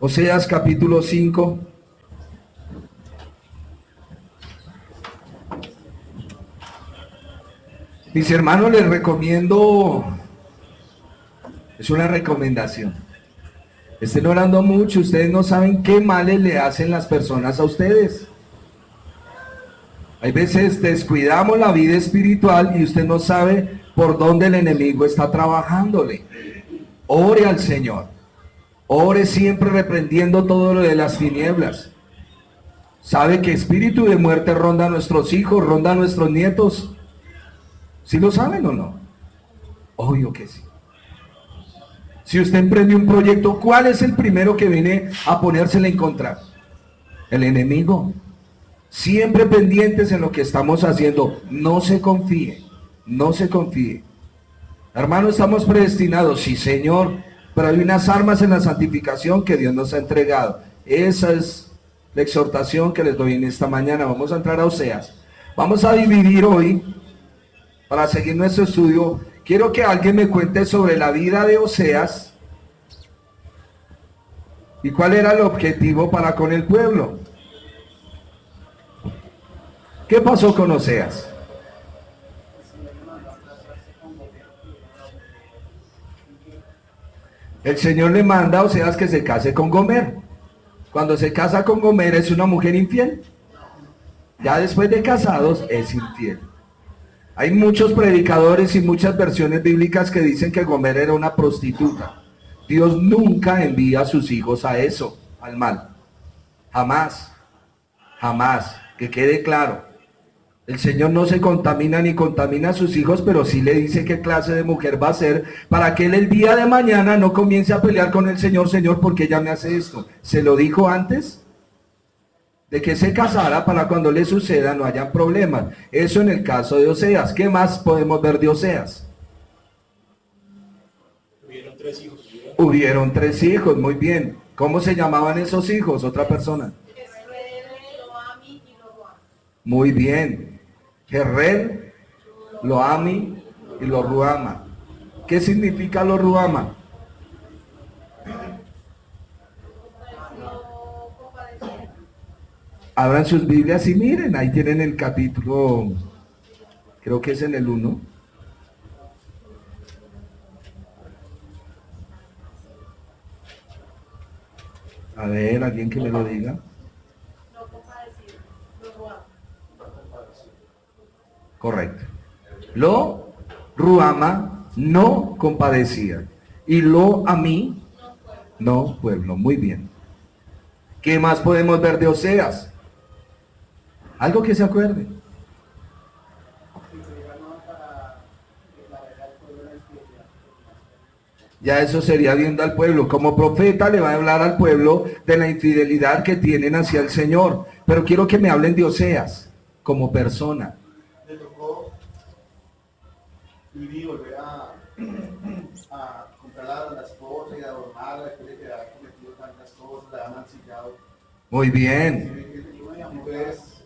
Oseas capítulo 5. Mis hermanos, les recomiendo, es una recomendación. Estén orando mucho, ustedes no saben qué males le hacen las personas a ustedes. Hay veces descuidamos la vida espiritual y usted no sabe por dónde el enemigo está trabajándole. Ore al Señor. Ore siempre reprendiendo todo lo de las tinieblas. ¿Sabe que espíritu de muerte ronda a nuestros hijos, ronda a nuestros nietos? ¿Sí lo saben o no? Obvio que sí. Si usted emprende un proyecto, ¿cuál es el primero que viene a ponérsele en contra? El enemigo. Siempre pendientes en lo que estamos haciendo. No se confíe, no se confíe. Hermano, estamos predestinados, sí Señor, pero hay unas armas en la santificación que Dios nos ha entregado. Esa es la exhortación que les doy en esta mañana. Vamos a entrar a Oseas. Vamos a dividir hoy, para seguir nuestro estudio, quiero que alguien me cuente sobre la vida de Oseas y cuál era el objetivo para con el pueblo. ¿Qué pasó con Oseas? El Señor le manda a Oseas que se case con Gomer. Cuando se casa con Gomer es una mujer infiel. Ya después de casados es infiel. Hay muchos predicadores y muchas versiones bíblicas que dicen que Gomer era una prostituta. Dios nunca envía a sus hijos a eso, al mal. Jamás, jamás, que quede claro. El Señor no se contamina ni contamina a sus hijos, pero sí le dice qué clase de mujer va a ser para que él el día de mañana no comience a pelear con el Señor, Señor, ¿por qué ella me hace esto? ¿Se lo dijo antes? De que se casara para cuando le suceda no hayan problemas. Eso en el caso de Oseas. ¿Qué más podemos ver de Oseas? Hubieron tres hijos, muy bien. ¿Cómo se llamaban esos hijos? Otra persona. Muy bien. Jerrel, Loami y lo Ruama. ¿Qué significa lo Ruama? Abran sus Biblias y miren, ahí tienen el capítulo, creo que es en el 1. A ver, alguien que me lo diga. Correcto. Lo Ruama no compadecía. Y lo a mí no pueblo. Muy bien. ¿Qué más podemos ver de Oseas? Algo que se acuerde. Ya eso sería viendo al pueblo. Como profeta le va a hablar al pueblo de la infidelidad que tienen hacia el Señor. Pero quiero que me hablen de Oseas como persona. Le tocó vivir, volver a comprar a la esposa y adornarla, después de que había cometido tantas cosas, la había mancillado. Muy bien. Entonces,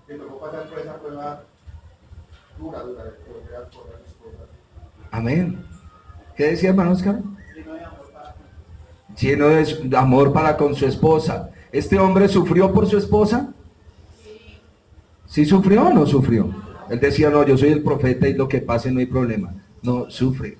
le tocó pasar por esa prueba dura, de volver a correr a su esposa. Amén. ¿Qué decía, hermano Oscar? Lleno de amor para con su esposa. ¿Este hombre sufrió por su esposa? ¿Sí sufrió o no sufrió? Él decía, no, yo soy el profeta y lo que pase no hay problema. No, sufre.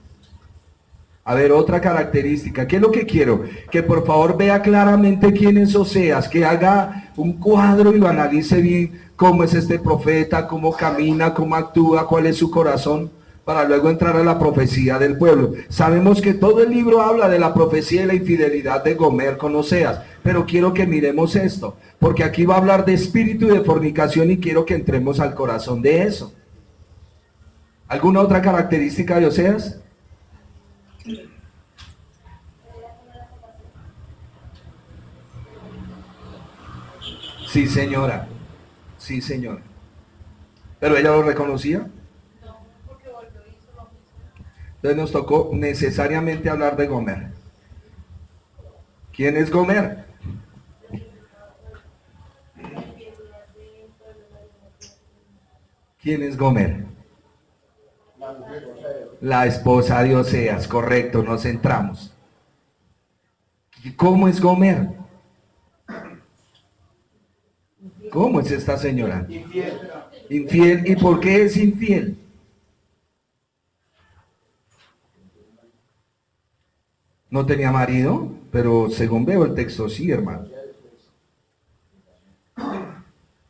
A ver, otra característica. ¿Qué es lo que quiero? Que por favor vea claramente quién es Oseas, que haga un cuadro y lo analice bien, cómo es este profeta, cómo camina, cómo actúa, cuál es su corazón, para luego entrar a la profecía del pueblo. Sabemos que todo el libro habla de la profecía y la infidelidad de Gomer con Oseas, pero quiero que miremos esto, porque aquí va a hablar de espíritu y de fornicación y quiero que entremos al corazón de eso. ¿Alguna otra característica de Oseas? Sí, señora. Sí, señora. ¿Pero ella lo reconocía? Entonces nos tocó necesariamente hablar de Gomer. ¿Quién es Gomer? ¿Quién es Gomer? La esposa de Oseas, correcto, nos centramos. ¿Cómo es Gomer? ¿Cómo es esta señora? Infiel. Infiel. ¿Y por qué es infiel? No tenía marido, pero según veo el texto, sí, hermano.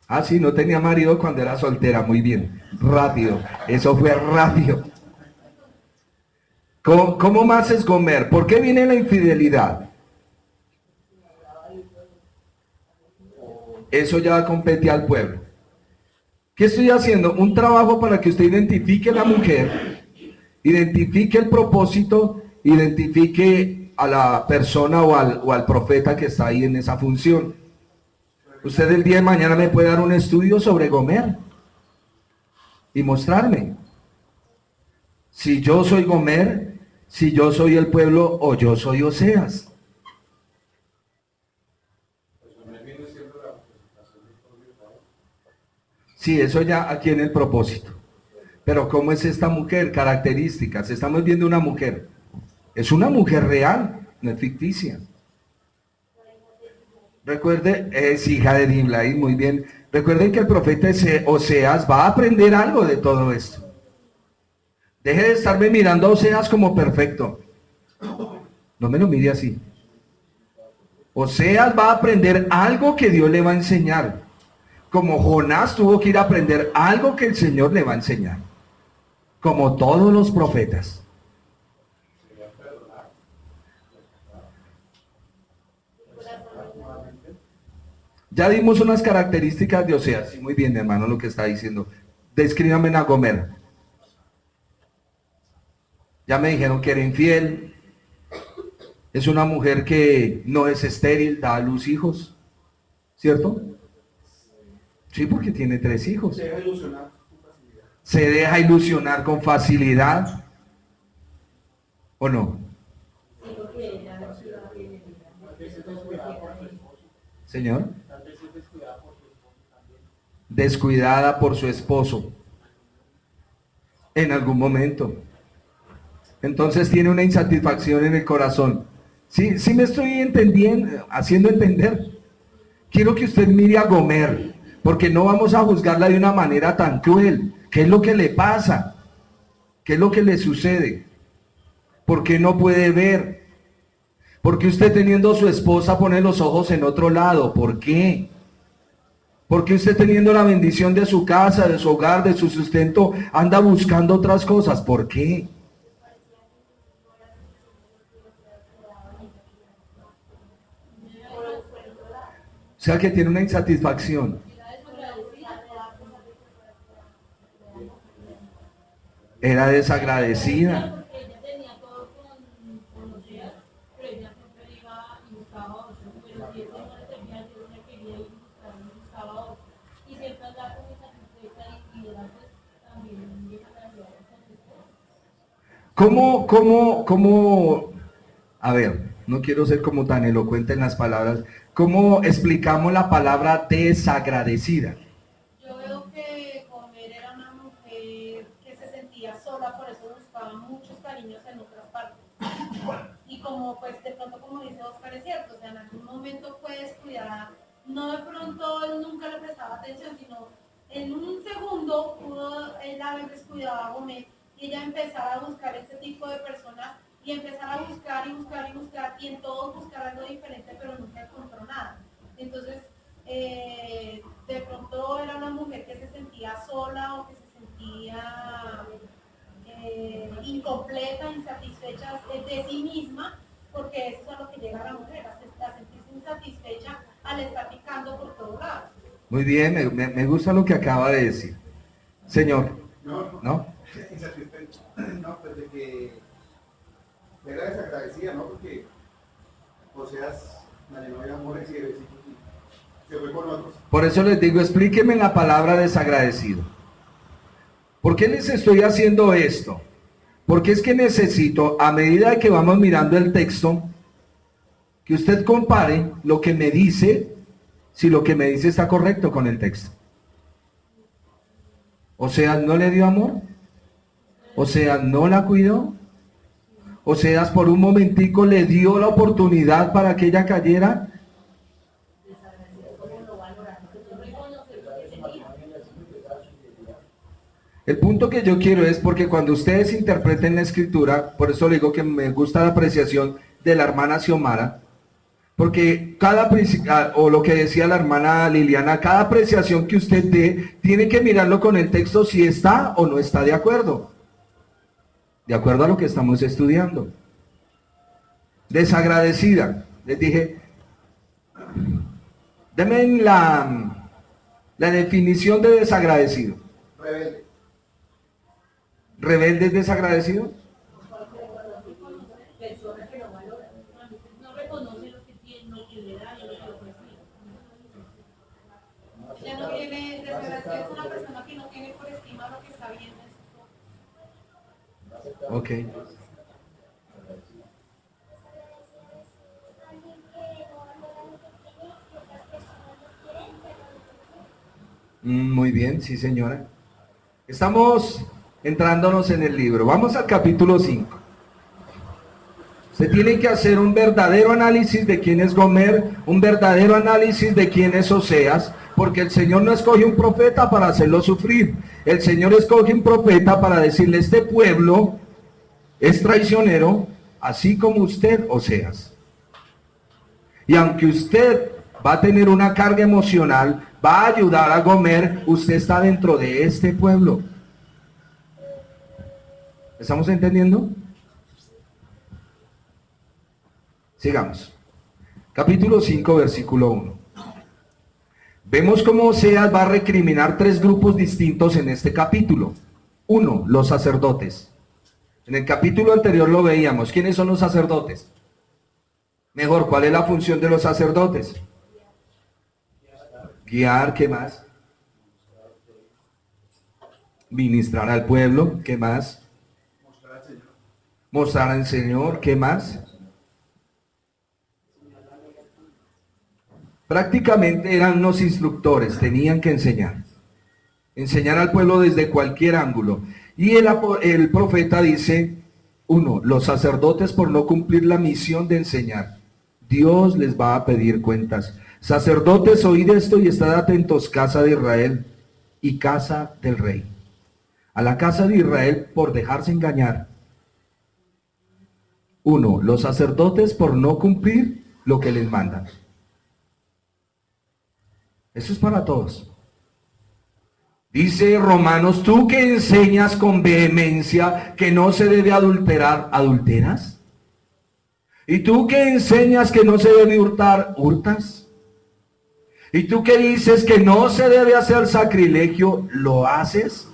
Ah, sí, no tenía marido cuando era soltera, muy bien. Rápido, eso fue rápido. ¿Cómo más es Gomer? ¿Por qué viene la infidelidad? Eso ya compete al pueblo. ¿Qué estoy haciendo? Un trabajo para que usted identifique a la mujer, identifique el propósito, identifique a la persona o al profeta que está ahí en esa función. Usted el día de mañana me puede dar un estudio sobre Gomer y mostrarme si yo soy Gomer, si yo soy el pueblo o yo soy Oseas. Sí, eso ya aquí en el propósito. Pero ¿cómo es esta mujer? Características. Estamos viendo una mujer. Es una mujer real, no es ficticia. Recuerde, es hija de Dimlai, muy bien. Recuerden que el profeta Oseas va a aprender algo de todo esto. Deje de estarme mirando a Oseas como perfecto. No me lo mire así. Oseas va a aprender algo que Dios le va a enseñar. Como Jonás tuvo que ir a aprender algo que el Señor le va a enseñar. Como todos los profetas. Ya dimos unas características de Oseas. Sí, muy bien, hermano, lo que está diciendo. Descríbame a Gomer. Ya me dijeron que era infiel. Es una mujer que no es estéril, da a luz hijos. ¿Cierto? Sí, porque tiene 3 hijos. Se deja ilusionar con facilidad. Se deja ilusionar con facilidad. ¿O no? Señor. Descuidada por su esposo. En algún momento. Entonces tiene una insatisfacción en el corazón. Sí, sí me estoy entendiendo, haciendo entender. Quiero que usted mire a Gomer, porque no vamos a juzgarla de una manera tan cruel. ¿Qué es lo que le pasa? ¿Qué es lo que le sucede? ¿Por qué no puede ver? ¿Por qué usted teniendo su esposa pone los ojos en otro lado? ¿Por qué? ¿Por qué usted teniendo la bendición de su casa, de su hogar, de su sustento, anda buscando otras cosas? ¿Por qué? O sea que tiene una insatisfacción. Era desagradecida. ¿Cómo? A ver, no quiero ser como tan elocuente en las palabras. ¿Cómo explicamos la palabra desagradecida? Yo veo que Gomer era una mujer que se sentía sola, por eso buscaba muchos cariños en otras partes. Y como pues de pronto, como dice Oscar, es cierto, o sea, en algún momento fue descuidada, no de pronto él nunca le prestaba atención, sino en un segundo pudo él haber descuidado a Gomer y ella empezar a buscar este tipo de personas y empezar a buscar y buscar y buscar y en todos buscar algo diferente, pero nunca encontró nada. Entonces, de pronto era una mujer que se sentía sola o que se sentía incompleta, insatisfecha de sí misma, porque eso es a lo que llega a la mujer, a sentirse insatisfecha al estar picando por todos lados. Muy bien, me gusta lo que acaba de decir. Señor, ¿no? Insatisfecho. No, pues de que era desagradecida, ¿no? Porque Oseas la llenó de amores y de besitos y se fue con otros. Por eso les digo, explíquenme la palabra desagradecido. ¿Por qué les estoy haciendo esto? Porque es que necesito, a medida que vamos mirando el texto, que usted compare lo que me dice, si lo que me dice está correcto con el texto. O sea, ¿no le dio amor? O sea, ¿no la cuidó? Oseas por un momentico le dio la oportunidad para que ella cayera. El punto que yo quiero es porque cuando ustedes interpreten la escritura, por eso le digo que me gusta la apreciación de la hermana Xiomara, porque o lo que decía la hermana Liliana, cada apreciación que usted dé, tiene que mirarlo con el texto si está o no está de acuerdo a lo que estamos estudiando. Desagradecida, les dije, denme la definición de desagradecido. Rebelde. ¿Rebelde es desagradecido? Personas que no valoran, no reconoce lo que tiene, lo que le da y lo que ofrece. Ya no tiene desgracia, es una persona que no tiene por estima lo que está bien en su. Ok. Muy bien, sí señora. Estamos entrándonos en el libro. Vamos al capítulo 5. Usted tiene que hacer un verdadero análisis de quién es Gomer, un verdadero análisis de quién es Oseas, porque el Señor no escoge un profeta para hacerlo sufrir. El Señor escoge un profeta para decirle, este pueblo es traicionero, así como usted, Oseas. Y aunque usted va a tener una carga emocional, va a ayudar a Gomer, usted está dentro de este pueblo. ¿Estamos entendiendo? Sigamos. Capítulo 5, versículo 1. Vemos cómo Oseas va a recriminar 3 grupos distintos en este capítulo. 1, los sacerdotes. En el capítulo anterior lo veíamos. ¿Quiénes son los sacerdotes? Mejor, ¿cuál es la función de los sacerdotes? Guiar, ¿qué más? Ministrar al pueblo, ¿qué más? Mostrar al Señor, ¿qué más? Prácticamente eran los instructores, tenían que enseñar al pueblo desde cualquier ángulo. Y el profeta dice, 1, los sacerdotes por no cumplir la misión de enseñar, Dios les va a pedir cuentas. Sacerdotes, oíd esto y estad atentos, casa de Israel y casa del rey. A la casa de Israel por dejarse engañar. 1, los sacerdotes por no cumplir lo que les mandan. Eso es para todos. Dice Romanos, tú que enseñas con vehemencia que no se debe adulterar, ¿adulteras? Y tú que enseñas que no se debe hurtar, ¿hurtas? Y tú que dices que no se debe hacer sacrilegio, ¿lo haces?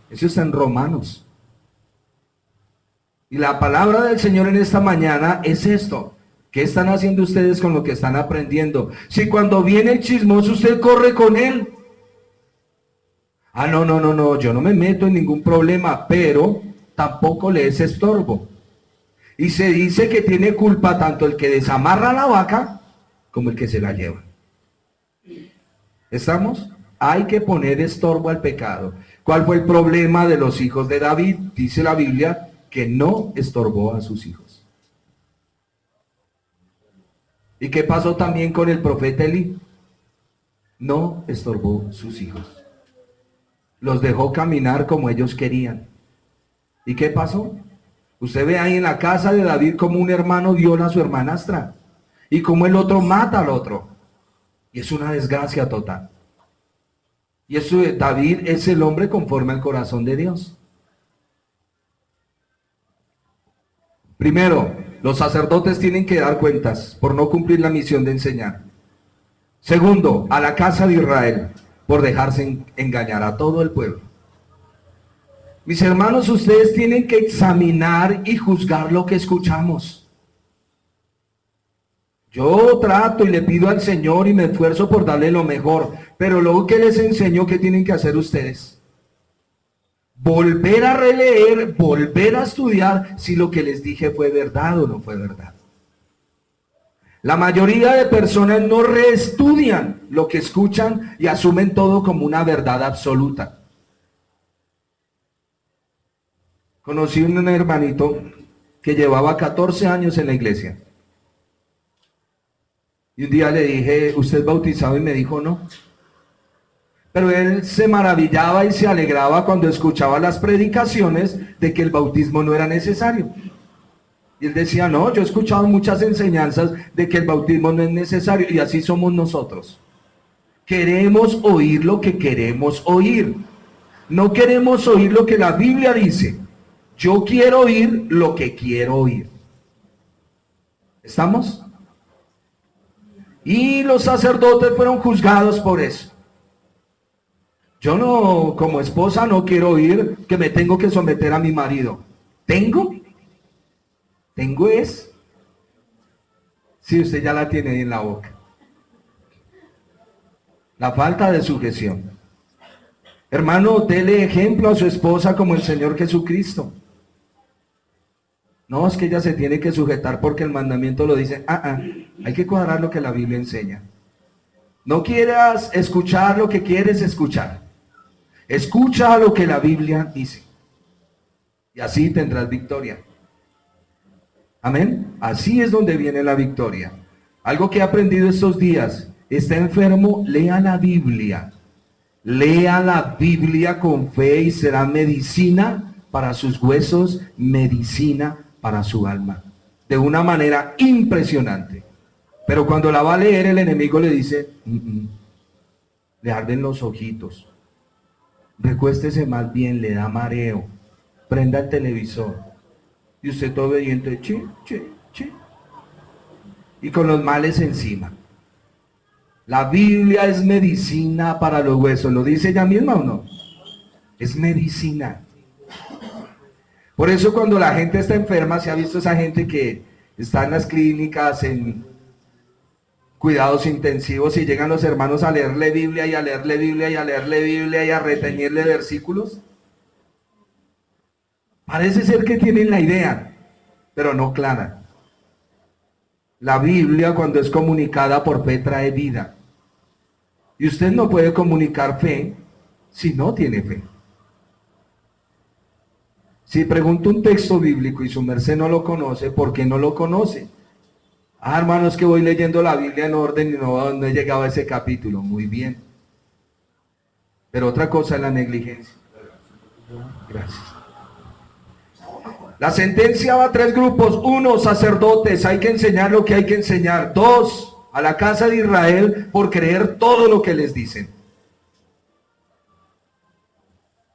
Eso está en Romanos. Y la palabra del Señor en esta mañana es esto. ¿Qué están haciendo ustedes con lo que están aprendiendo? Si cuando viene el chismoso usted corre con él. Ah, no, yo no me meto en ningún problema, pero tampoco le es estorbo. Y se dice que tiene culpa tanto el que desamarra la vaca como el que se la lleva. ¿Estamos? Hay que poner estorbo al pecado. ¿Cuál fue el problema de los hijos de David? Dice la Biblia que no estorbó a sus hijos. ¿Y qué pasó también con el profeta Elí? No estorbó sus hijos. Los dejó caminar como ellos querían. ¿Y qué pasó? Usted ve ahí en la casa de David como un hermano viola a su hermanastra. Y como el otro mata al otro. Y es una desgracia total. Y eso, David es el hombre conforme al corazón de Dios. Primero, los sacerdotes tienen que dar cuentas por no cumplir la misión de enseñar. Segundo, a la casa de Israel por dejarse engañar a todo el pueblo. Mis hermanos, ustedes tienen que examinar y juzgar lo que escuchamos. Yo trato y le pido al Señor y me esfuerzo por darle lo mejor, pero luego que les enseño, ¿qué tienen que hacer ustedes? Volver a releer, volver a estudiar si lo que les dije fue verdad o no fue verdad. La mayoría de personas no reestudian lo que escuchan y asumen todo como una verdad absoluta. Conocí un hermanito que llevaba 14 años en la iglesia. Y un día le dije, ¿usted es bautizado? Y me dijo, no. Pero él se maravillaba y se alegraba cuando escuchaba las predicaciones de que el bautismo no era necesario. Y él decía, no, yo he escuchado muchas enseñanzas de que el bautismo no es necesario. Y así somos nosotros. Queremos oír lo que queremos oír. No queremos oír lo que la Biblia dice. Yo quiero oír lo que quiero oír. ¿Estamos? Y los sacerdotes fueron juzgados por eso. Yo no, como esposa, no quiero oír que me tengo que someter a mi marido. ¿Tengo? ¿Tengo es? Sí, usted ya la tiene ahí en la boca. La falta de sujeción. Hermano, dele ejemplo a su esposa como el Señor Jesucristo. No, es que ella se tiene que sujetar porque el mandamiento lo dice. Hay que cuadrar lo que la Biblia enseña. No quieras escuchar lo que quieres escuchar. Escucha lo que la Biblia dice. Y así tendrás victoria. Amén. Así es donde viene la victoria. Algo que he aprendido estos días. Está enfermo, lea la Biblia. Lea la Biblia con fe y será medicina para sus huesos, medicina para su alma. De una manera impresionante. Pero cuando la va a leer, el enemigo le dice, le arden los ojitos. Recuéstese más bien, le da mareo. Prenda el televisor. Y usted todo obediente, y con los males encima. La Biblia es medicina para los huesos. ¿Lo dice ella misma o no? Es medicina. Por eso cuando la gente está enferma, se ha visto esa gente que está en las clínicas, en cuidados intensivos, y llegan los hermanos a leerle Biblia y a leerle Biblia y a leerle Biblia y a reteñirle versículos. Parece ser que tienen la idea, pero no clara. La Biblia, cuando es comunicada por fe, trae vida. Y usted no puede comunicar fe si no tiene fe. Si pregunto un texto bíblico y su merced no lo conoce, ¿por qué no lo conoce? Hermanos, que voy leyendo la Biblia en orden y no he llegado a ese capítulo. Muy bien. Pero otra cosa es la negligencia. Gracias. La sentencia va a 3 grupos. 1, sacerdotes, hay que enseñar lo que hay que enseñar. 2, a la casa de Israel por creer todo lo que les dicen.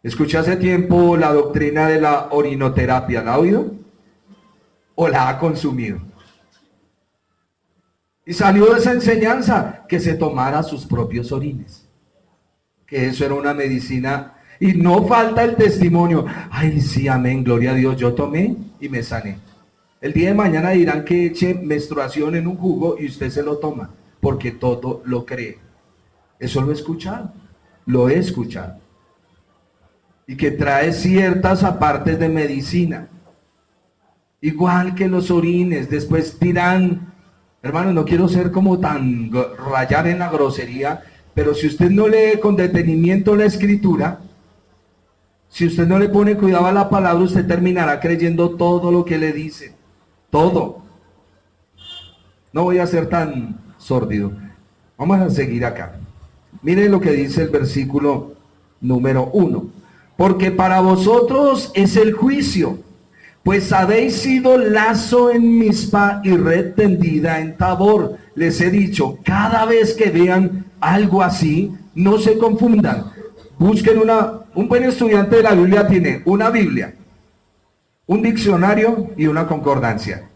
Escuché hace tiempo la doctrina de la orinoterapia. ¿La ha oído? ¿O la ha consumido? Y salió de esa enseñanza que se tomara sus propios orines. Que eso era una medicina. Y no falta el testimonio. Ay, sí, amén, gloria a Dios, yo tomé y me sané. El día de mañana dirán que eche menstruación en un jugo y usted se lo toma, porque todo lo cree. Eso lo he escuchado, lo he escuchado. Y que trae ciertas apartes de medicina. Igual que los orines, después dirán, hermano, no quiero ser como tan rayar en la grosería, pero si usted no lee con detenimiento la escritura, si usted no le pone cuidado a la palabra, usted terminará creyendo todo lo que le dice. Todo. No voy a ser tan sórdido. Vamos a seguir acá. Miren lo que dice el versículo número 1. Porque para vosotros es el juicio, pues habéis sido lazo en Mizpa y red tendida en Tabor. Les he dicho, cada vez que vean algo así, no se confundan. Busquen un buen estudiante de la Biblia tiene una Biblia, un diccionario y una concordancia.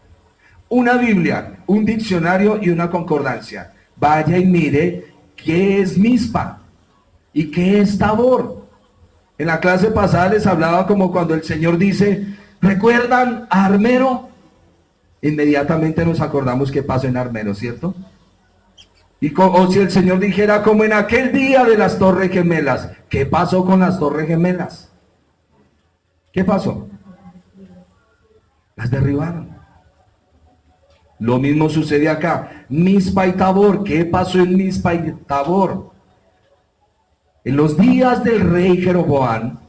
Una Biblia, un diccionario y una concordancia. Vaya y mire qué es Mizpa y qué es Tabor. En la clase pasada les hablaba como cuando el Señor dice, ¿recuerdan a Armero? Inmediatamente nos acordamos qué pasó en Armero, ¿cierto? O si el Señor dijera como en aquel día de las Torres Gemelas, ¿qué pasó con las Torres Gemelas? ¿Qué pasó? Las derribaron. Lo mismo sucede acá. Mizpa y Tabor. ¿Qué pasó en Mizpa y Tabor? En los días del rey Jeroboam,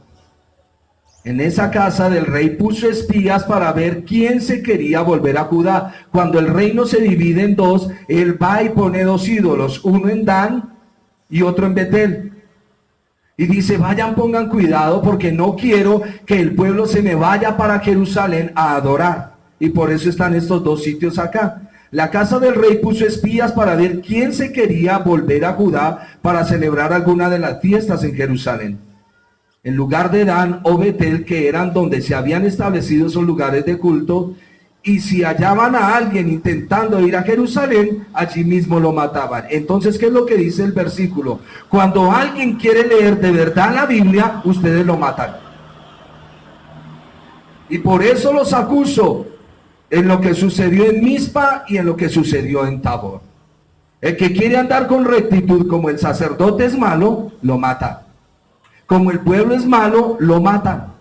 En esa casa del rey puso espías para ver quién se quería volver a Judá. Cuando el reino se divide en dos, él va y pone dos ídolos, uno en Dan y otro en Betel. Y dice, vayan, pongan cuidado porque no quiero que el pueblo se me vaya para Jerusalén a adorar. Y por eso están estos dos sitios acá. La casa del rey puso espías para ver quién se quería volver a Judá para celebrar alguna de las fiestas en Jerusalén. En lugar de Dan o Betel, que eran donde se habían establecido esos lugares de culto, y si hallaban a alguien intentando ir a Jerusalén, allí mismo lo mataban. Entonces, ¿qué es lo que dice el versículo? Cuando alguien quiere leer de verdad la Biblia, ustedes lo matan. Y por eso los acuso en lo que sucedió en Mizpa y en lo que sucedió en Tabor. El que quiere andar con rectitud como el sacerdote es malo, lo mata. Como el pueblo es malo, lo matan.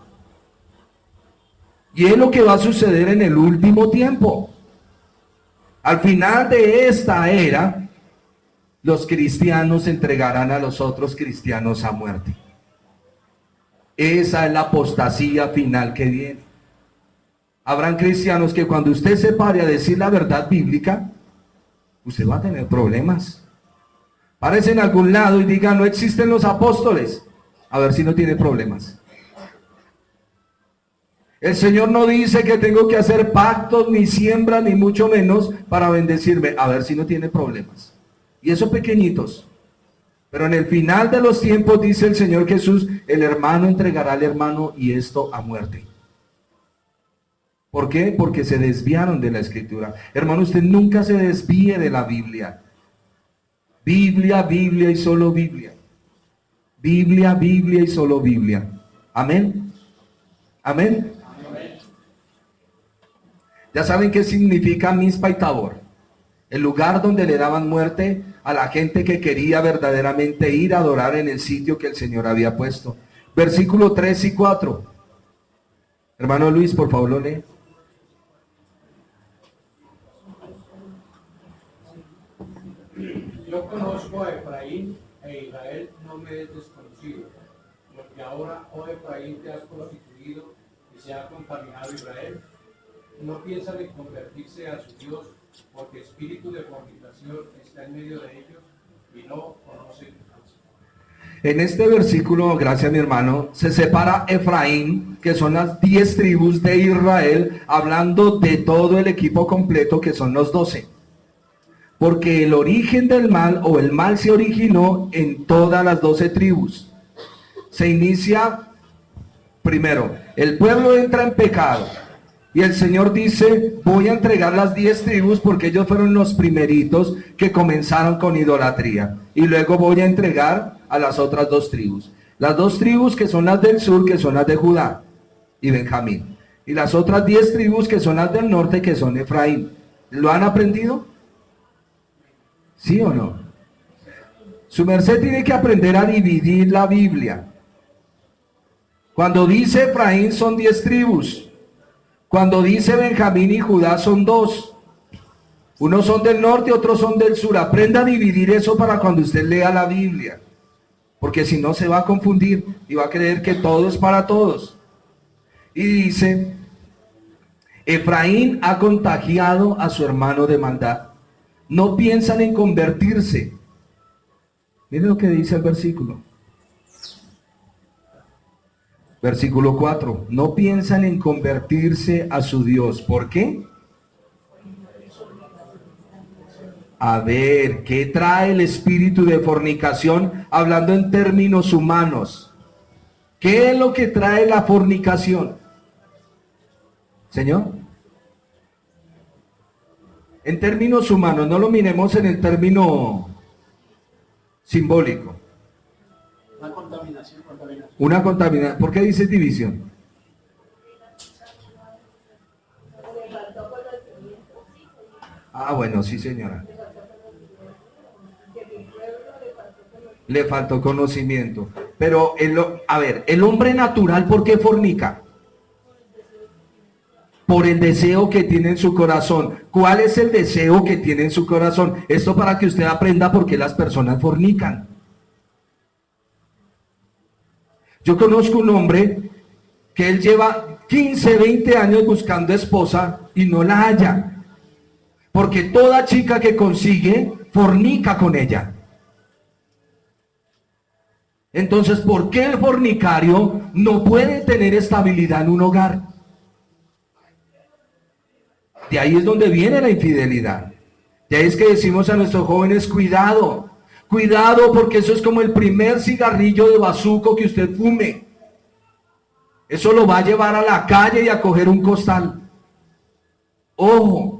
Y es lo que va a suceder en el último tiempo. Al final de esta era, los cristianos entregarán a los otros cristianos a muerte. Esa es la apostasía final que viene. Habrán cristianos que cuando usted se pare a decir la verdad bíblica, usted va a tener problemas. Párese en algún lado y diga, no existen los apóstoles. A ver si no tiene problemas. El Señor no dice que tengo que hacer pactos, ni siembra, ni mucho menos para bendecirme. A ver si no tiene problemas. Y esos pequeñitos. Pero en el final de los tiempos, dice el Señor Jesús, el hermano entregará al hermano y esto a muerte. ¿Por qué? Porque se desviaron de la Escritura. Hermano, usted nunca se desvíe de la Biblia. Biblia, Biblia y solo Biblia. Biblia, Biblia y solo Biblia. Amén. Amén. Ya saben qué significa Mizpa y Tabor. El lugar donde le daban muerte a la gente que quería verdaderamente ir a adorar en el sitio que el Señor había puesto. Versículo 3 y 4. Hermano Luis, por favor, lo lee. Yo conozco a Efraín e Israel no me es desconocido, porque ahora, oh Efraín, te has constituido y se ha contaminado Israel. No piensan en convertirse a su Dios, porque espíritu de fornicación está en medio de ellos y no conocen Dios. En este versículo, gracias mi hermano, se separa Efraín, que son las 10 tribus de Israel, hablando de todo el equipo completo que son los 12. Porque el origen del mal o el mal se originó en todas las 12 tribus. Se inicia primero, el pueblo entra en pecado y el Señor dice, voy a entregar las 10 tribus porque ellos fueron los primeritos que comenzaron con idolatría. Y luego voy a entregar a las otras 2 tribus. Las 2 tribus que son las del sur, que son las de Judá y Benjamín. Y las otras 10 tribus que son las del norte, que son Efraín. ¿Lo han aprendido? ¿Sí o no? Su merced tiene que aprender a dividir la Biblia. Cuando dice Efraín son 10 tribus. Cuando dice Benjamín y Judá son 2. Unos son del norte, otros son del sur. Aprenda a dividir eso para cuando usted lea la Biblia. Porque si no se va a confundir y va a creer que todo es para todos. Y dice, Efraín ha contagiado a su hermano de maldad. No piensan en convertirse. Miren lo que dice el versículo. Versículo 4. No piensan en convertirse a su Dios. ¿Por qué? A ver, ¿qué trae el espíritu de fornicación? Hablando en términos humanos. ¿Qué es lo que trae la fornicación? Señor. En términos humanos, no lo miremos en el término simbólico. Una contaminación. Una contaminación. ¿Por qué dice división? Ah, bueno, sí, señora. Le faltó conocimiento. Pero, a ver, el hombre natural, ¿por qué fornica? Por el deseo que tiene en su corazón. ¿Cuál es el deseo que tiene en su corazón? Esto para que usted aprenda por qué las personas fornican. Yo conozco un hombre que él lleva 15, 20 años buscando esposa y no la halla. Porque toda chica que consigue, fornica con ella. Entonces, ¿por qué el fornicario no puede tener estabilidad en un hogar? De ahí es donde viene la infidelidad. De ahí es que decimos a nuestros jóvenes, cuidado, cuidado, porque eso es como el primer cigarrillo de bazuco que usted fume. Eso lo va a llevar a la calle y a coger un costal. Ojo.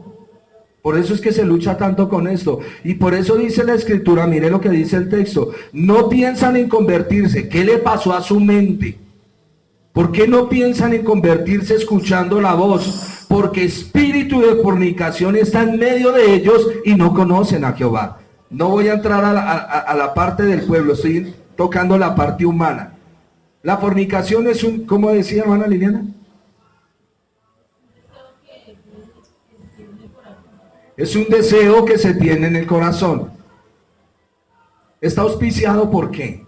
Por eso es que se lucha tanto con esto. Y por eso dice la escritura, mire lo que dice el texto. No piensan en convertirse. ¿Qué le pasó a su mente? ¿Por qué no piensan en convertirse escuchando la voz? Porque espíritu de fornicación está en medio de ellos y no conocen a Jehová. No voy a entrar a la parte del pueblo, estoy tocando la parte humana. La fornicación es un, ¿cómo decía hermana Liliana? Es un deseo que se tiene en el corazón. ¿Está auspiciado por qué?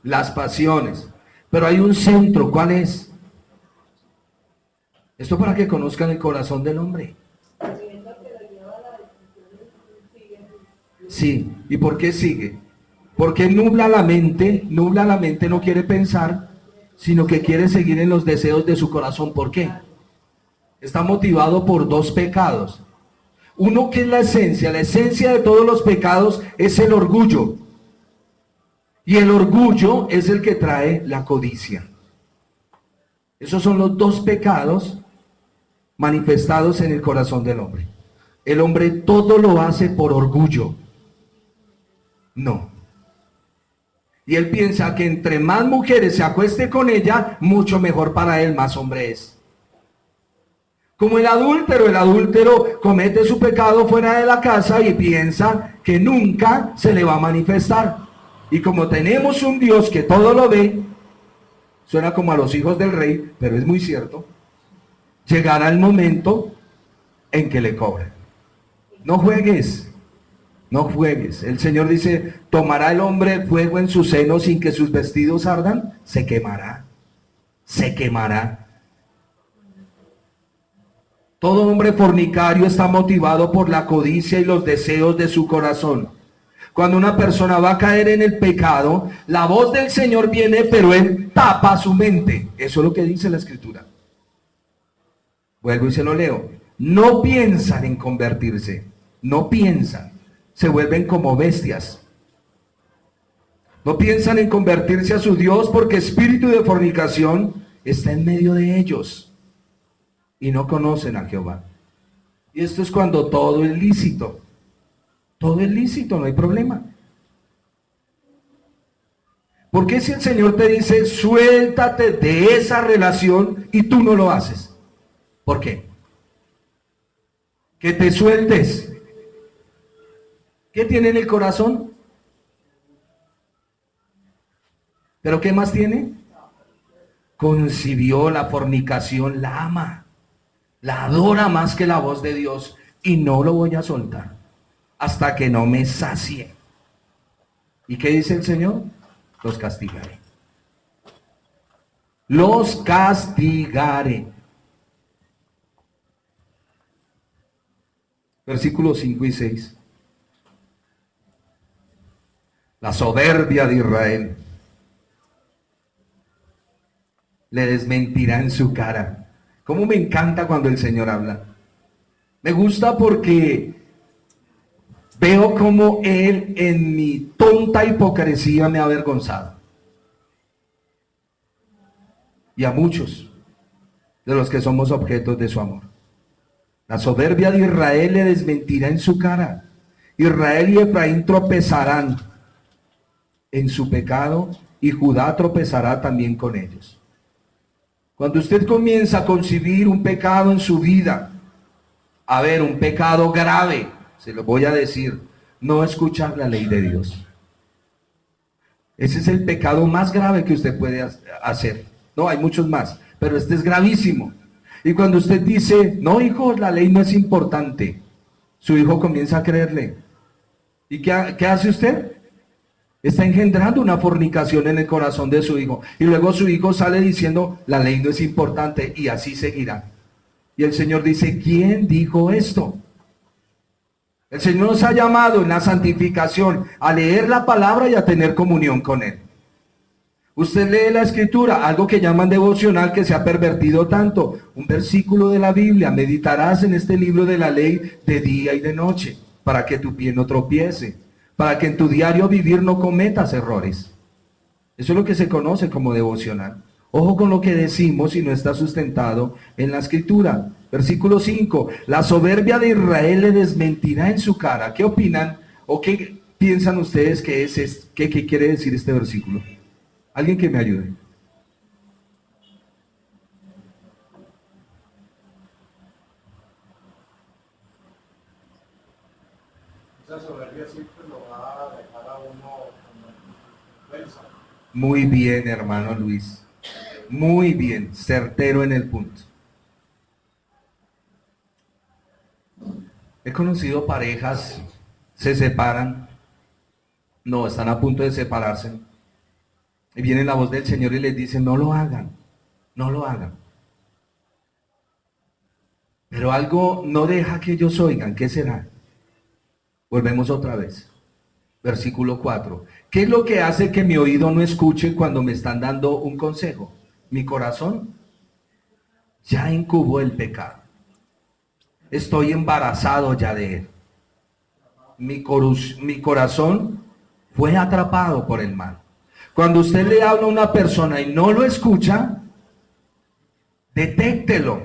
Las pasiones. Pero hay un centro, ¿cuál es? Esto para que conozcan el corazón del hombre. Sí, ¿y por qué sigue? Porque nubla la mente no quiere pensar, sino que quiere seguir en los deseos de su corazón. ¿Por qué? Está motivado por dos pecados. Uno que es la esencia de todos los pecados es el orgullo. Y el orgullo es el que trae la codicia. Esos son los dos pecados manifestados en el corazón del hombre. El hombre todo lo hace por orgullo. No. Y él piensa que entre más mujeres se acueste con ella, mucho mejor para él, más hombre es. Como el adúltero comete su pecado fuera de la casa y piensa que nunca se le va a manifestar. Y como tenemos un Dios que todo lo ve, suena como a los hijos del rey, pero es muy cierto, llegará el momento en que le cobren. No juegues, no juegues. El Señor dice, ¿tomará el hombre fuego en su seno sin que sus vestidos ardan? Se quemará, se quemará. Todo hombre fornicario está motivado por la codicia y los deseos de su corazón. Cuando una persona va a caer en el pecado, la voz del Señor viene, pero él tapa su mente. Eso es lo que dice la Escritura. Vuelvo y se lo leo. No piensan en convertirse. No piensan. Se vuelven como bestias. No piensan en convertirse a su Dios porque espíritu de fornicación está en medio de ellos. Y no conocen a Jehová. Y esto es cuando todo es lícito. Todo es lícito, no hay problema. ¿Por qué si el Señor te dice, suéltate de esa relación y tú no lo haces? ¿Por qué? Que te sueltes. ¿Qué tiene en el corazón? ¿Pero qué más tiene? Concibió la fornicación, la ama. La adora más que la voz de Dios y no lo voy a soltar hasta que no me sacie. ¿Y qué dice el Señor? Los castigaré. Los castigaré. Versículos 5 y 6. La soberbia de Israel le desmentirá en su cara. Cómo me encanta cuando el Señor habla. Me gusta porque veo cómo Él en mi tonta hipocresía me ha avergonzado. Y a muchos de los que somos objetos de su amor. La soberbia de Israel le desmentirá en su cara. Israel y Efraín tropezarán en su pecado y Judá tropezará también con ellos. Cuando usted comienza a concebir un pecado en su vida, a ver, un pecado grave, se lo voy a decir, no escuchar la ley de Dios. Ese es el pecado más grave que usted puede hacer. No, hay muchos más, pero este es gravísimo. Y cuando usted dice, no hijo, la ley no es importante, su hijo comienza a creerle. ¿Y qué hace usted? Está engendrando una fornicación en el corazón de su hijo. Y luego su hijo sale diciendo, la ley no es importante, y así seguirá. Y el Señor dice, ¿quién dijo esto? El Señor nos ha llamado en la santificación a leer la palabra y a tener comunión con Él. Usted lee la escritura, algo que llaman devocional, que se ha pervertido tanto. Un versículo de la Biblia, meditarás en este libro de la ley de día y de noche, para que tu pie no tropiece, para que en tu diario vivir no cometas errores. Eso es lo que se conoce como devocional. Ojo con lo que decimos si no está sustentado en la escritura. Versículo 5, la soberbia de Israel le desmentirá en su cara. ¿Qué opinan o qué piensan ustedes que es, qué quiere decir este versículo? Alguien que me ayude. Esa soberbia siempre lo va a dejar a uno como vergüenza. Muy bien, hermano Luis. Muy bien, certero en el punto. He conocido parejas, se separan, no, están a punto de separarse. Y viene la voz del Señor y les dice, no lo hagan, no lo hagan. Pero algo no deja que ellos oigan, ¿qué será? Volvemos otra vez. Versículo 4. ¿Qué es lo que hace que mi oído no escuche cuando me están dando un consejo? Mi corazón ya incubó el pecado. Estoy embarazado ya de él. Mi corazón fue atrapado por el mal. Cuando usted le habla a una persona y no lo escucha, detéctelo.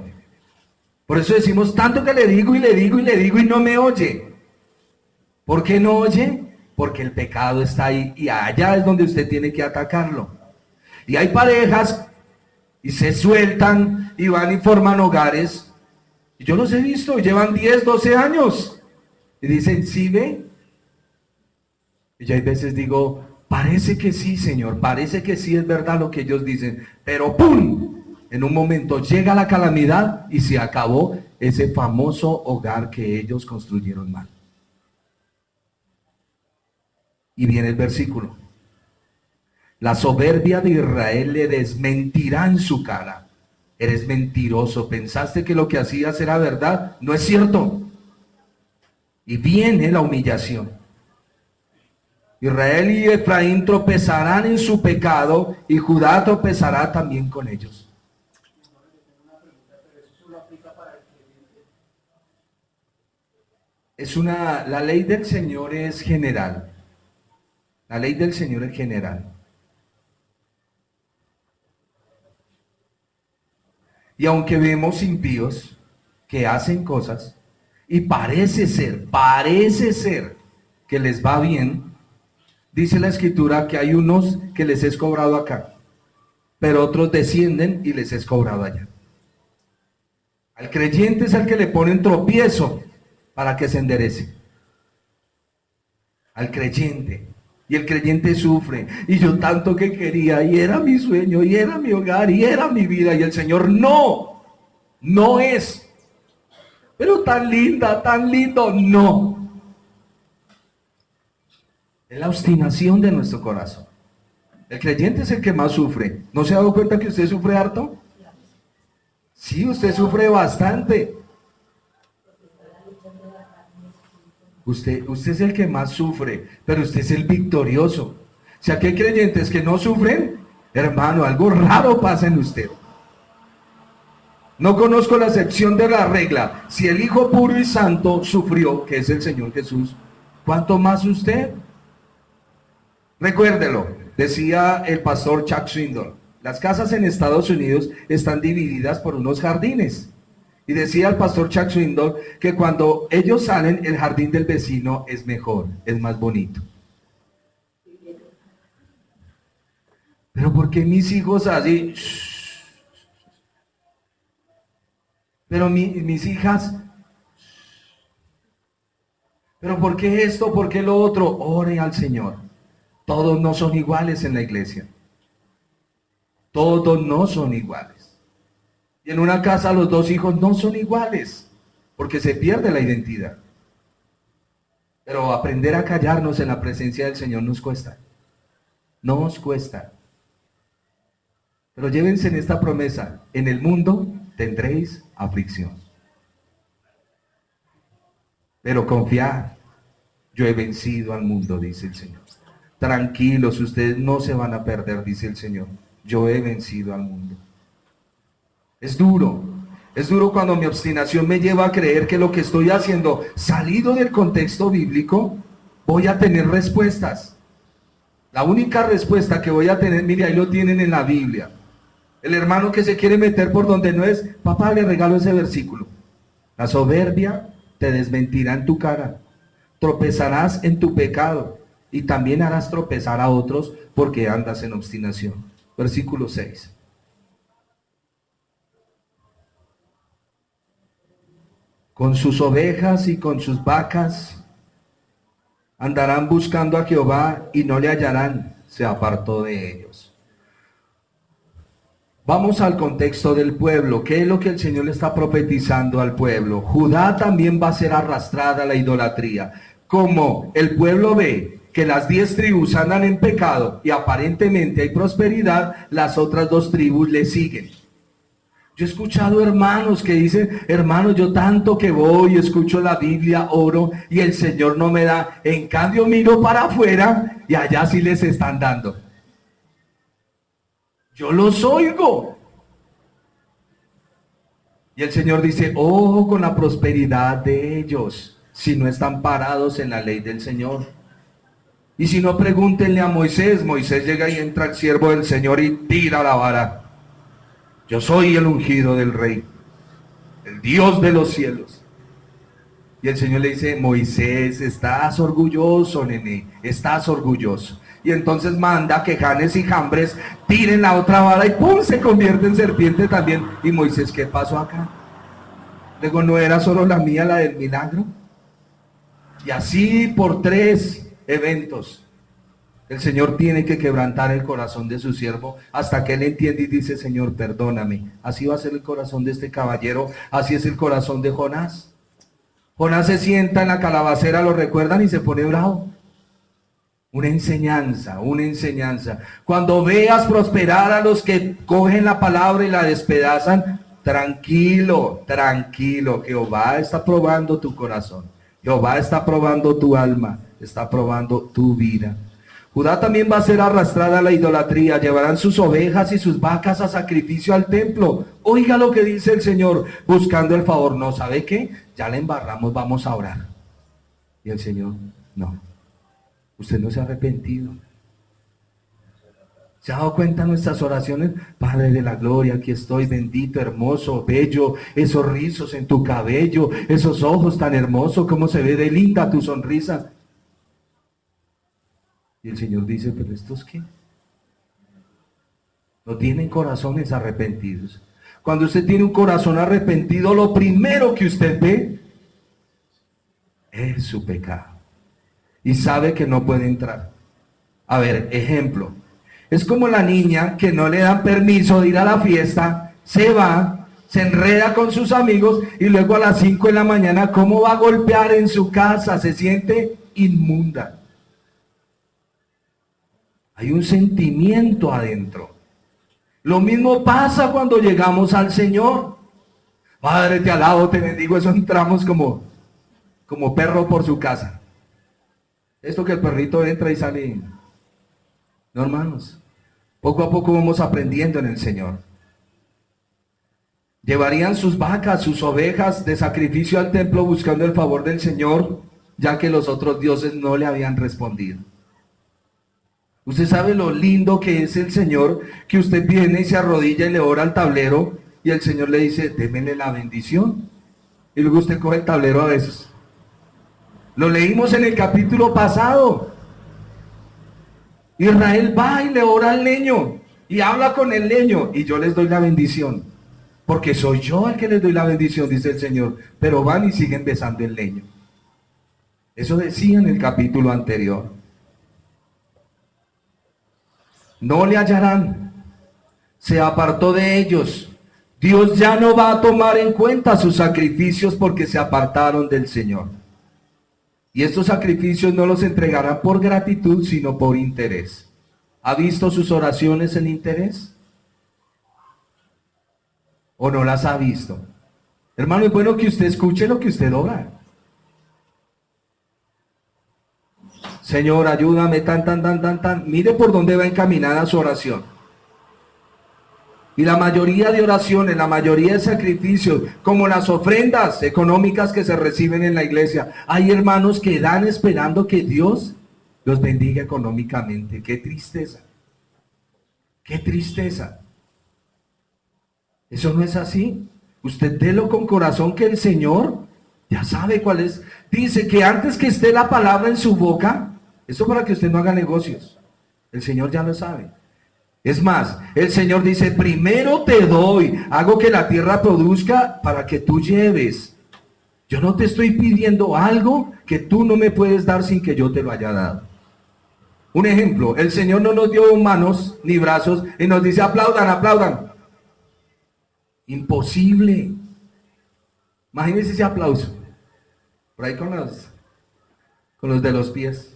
Por eso decimos tanto que le digo y le digo y le digo y no me oye. ¿Por qué no oye? Porque el pecado está ahí y allá es donde usted tiene que atacarlo. Y hay parejas y se sueltan y van y forman hogares. Y yo los he visto, llevan 10, 12 años. Y dicen, ¿sí ve? Y yo hay veces digo, parece que sí, Señor, parece que sí es verdad lo que ellos dicen, pero ¡pum! En un momento llega la calamidad y se acabó ese famoso hogar que ellos construyeron mal. Y viene el versículo. La soberbia de Israel le desmentirá en su cara. Eres mentiroso, pensaste que lo que hacías era verdad, no es cierto. Y viene la humillación. Israel y Efraín tropezarán en su pecado y Judá tropezará también con ellos. La ley del Señor es general. La ley del Señor es general. Y aunque vemos impíos que hacen cosas y parece ser que les va bien, dice la Escritura que hay unos que les es cobrado acá, pero otros descienden y les es cobrado allá. Al creyente es el que le ponen tropiezo para que se enderece. Al creyente. Y el creyente sufre. Y yo tanto que quería, y era mi sueño, y era mi hogar, y era mi vida. Y el Señor, no es. Pero tan linda, tan lindo, no. Es la obstinación de nuestro corazón. El creyente es el que más sufre. ¿No se ha dado cuenta que usted sufre harto? Sí, usted sufre bastante. Usted es el que más sufre, pero usted es el victorioso. Si aquí hay creyentes que no sufren, hermano, algo raro pasa en usted. No conozco la excepción de la regla. Si el Hijo puro y santo sufrió, que es el Señor Jesús, ¿cuánto más usted? Recuérdelo, decía el pastor Chuck Swindoll, las casas en Estados Unidos están divididas por unos jardines. Y decía el pastor Chuck Swindoll que cuando ellos salen, el jardín del vecino es mejor, es más bonito. Pero ¿por qué mis hijos así? Pero mis hijas, pero ¿por qué esto? ¿Por qué lo otro? Ore al Señor. Todos no son iguales en la iglesia. Todos no son iguales. Y en una casa los dos hijos no son iguales, porque se pierde la identidad. Pero aprender a callarnos en la presencia del Señor nos cuesta. No os cuesta. Pero llévense en esta promesa, en el mundo tendréis aflicción. Pero confiad, yo he vencido al mundo, dice el Señor. Tranquilos, ustedes no se van a perder, dice el Señor. Yo he vencido al mundo. Es duro cuando mi obstinación me lleva a creer que lo que estoy haciendo, salido del contexto bíblico, voy a tener respuestas. La única respuesta que voy a tener, mire, ahí lo tienen en la Biblia. El hermano que se quiere meter por donde no es, papá, le regalo ese versículo. La soberbia te desmentirá en tu cara, tropezarás en tu pecado y también harás tropezar a otros porque andas en obstinación. Versículo 6. Con sus ovejas y con sus vacas andarán buscando a Jehová y no le hallarán, se apartó de ellos. Vamos al contexto del pueblo. ¿Qué es lo que el Señor le está profetizando al pueblo? Judá también va a ser arrastrada a la idolatría. Como el pueblo ve que las 10 tribus andan en pecado y aparentemente hay prosperidad, las otras 2 tribus le siguen. Yo he escuchado hermanos que dicen, hermano, yo tanto que voy, escucho la Biblia, oro y el Señor no me da. En cambio miro para afuera y allá sí les están dando. Yo los oigo. Y el Señor dice, ojo con la prosperidad de ellos, si no están parados en la ley del Señor. Y si no, pregúntenle a Moisés. Moisés llega y entra el siervo del Señor y tira la vara. Yo soy el ungido del rey, el Dios de los cielos. Y el Señor le dice, Moisés, estás orgulloso, nene, estás orgulloso. Y entonces manda que Janes y Jambres tiren la otra vara y ¡pum! Se convierte en serpiente también. Y Moisés, ¿qué pasó acá? Luego, ¿no era solo la mía la del milagro? Y así por 3 eventos. El Señor tiene que quebrantar el corazón de su siervo hasta que él entiende y dice, Señor, perdóname. Así va a ser el corazón de este caballero, así es el corazón de Jonás. Jonás se sienta en la calabacera, lo recuerdan, y se pone bravo. Una enseñanza, una enseñanza. Cuando veas prosperar a los que cogen la palabra y la despedazan, tranquilo, tranquilo. Jehová está probando tu corazón. Jehová está probando tu alma, está probando tu vida. Judá también va a ser arrastrada a la idolatría. Llevarán sus ovejas y sus vacas a sacrificio al templo. Oiga lo que dice el Señor, buscando el favor. No, ¿sabe qué? Ya la embarramos, vamos a orar. Y el Señor, no. Usted no se ha arrepentido. ¿Se ha dado cuenta de nuestras oraciones? Padre de la gloria, aquí estoy, bendito, hermoso, bello, esos rizos en tu cabello, esos ojos tan hermosos, cómo se ve de linda tu sonrisa. Y el Señor dice, ¿pero estos qué? No tienen corazones arrepentidos. Cuando usted tiene un corazón arrepentido, lo primero que usted ve es su pecado. Y sabe que no puede entrar. A ver, ejemplo. Es como la niña que no le dan permiso de ir a la fiesta, se va, se enreda con sus amigos y luego a las 5 de la mañana, ¿cómo va a golpear en su casa? Se siente inmunda. Hay un sentimiento adentro. Lo mismo pasa cuando llegamos al Señor. Padre, te alabo, te bendigo. Eso entramos como perro por su casa. Esto que el perrito entra y sale. No, hermanos. Poco a poco vamos aprendiendo en el Señor. Llevarían sus vacas, sus ovejas de sacrificio al templo buscando el favor del Señor, ya que los otros dioses no le habían respondido. Usted sabe lo lindo que es el Señor, que usted viene y se arrodilla y le ora al tablero y el Señor le dice, démele la bendición. Y luego usted coge el tablero a veces. Lo leímos en el capítulo pasado. Israel va y le ora al leño y habla con el leño y yo les doy la bendición. Porque soy yo el que les doy la bendición, dice el Señor. Pero van y siguen besando el leño. Eso decía en el capítulo anterior. No le hallarán. Se apartó de ellos. Dios ya no va a tomar en cuenta sus sacrificios porque se apartaron del Señor. Y estos sacrificios no los entregarán por gratitud, sino por interés. ¿Ha visto sus oraciones en interés? ¿O no las ha visto? Hermano, es bueno que usted escuche lo que usted ora. Señor, ayúdame, tan. Mire por dónde va encaminada su oración. Y la mayoría de oraciones, la mayoría de sacrificios, como las ofrendas económicas que se reciben en la iglesia, hay hermanos que dan esperando que Dios los bendiga económicamente. ¡Qué tristeza! ¡Qué tristeza! Eso no es así. Usted délo con corazón, que el Señor ya sabe cuál es. Dice que antes que esté la palabra en su boca, eso para que usted no haga negocios. El Señor ya lo sabe. Es más, el Señor dice, primero te doy, hago que la tierra produzca para que tú lleves. Yo no te estoy pidiendo algo que tú no me puedes dar sin que yo te lo haya dado. Un ejemplo, el Señor no nos dio manos ni brazos y nos dice, aplaudan, aplaudan. Imposible. Imagínense ese aplauso. Por ahí con los de los pies.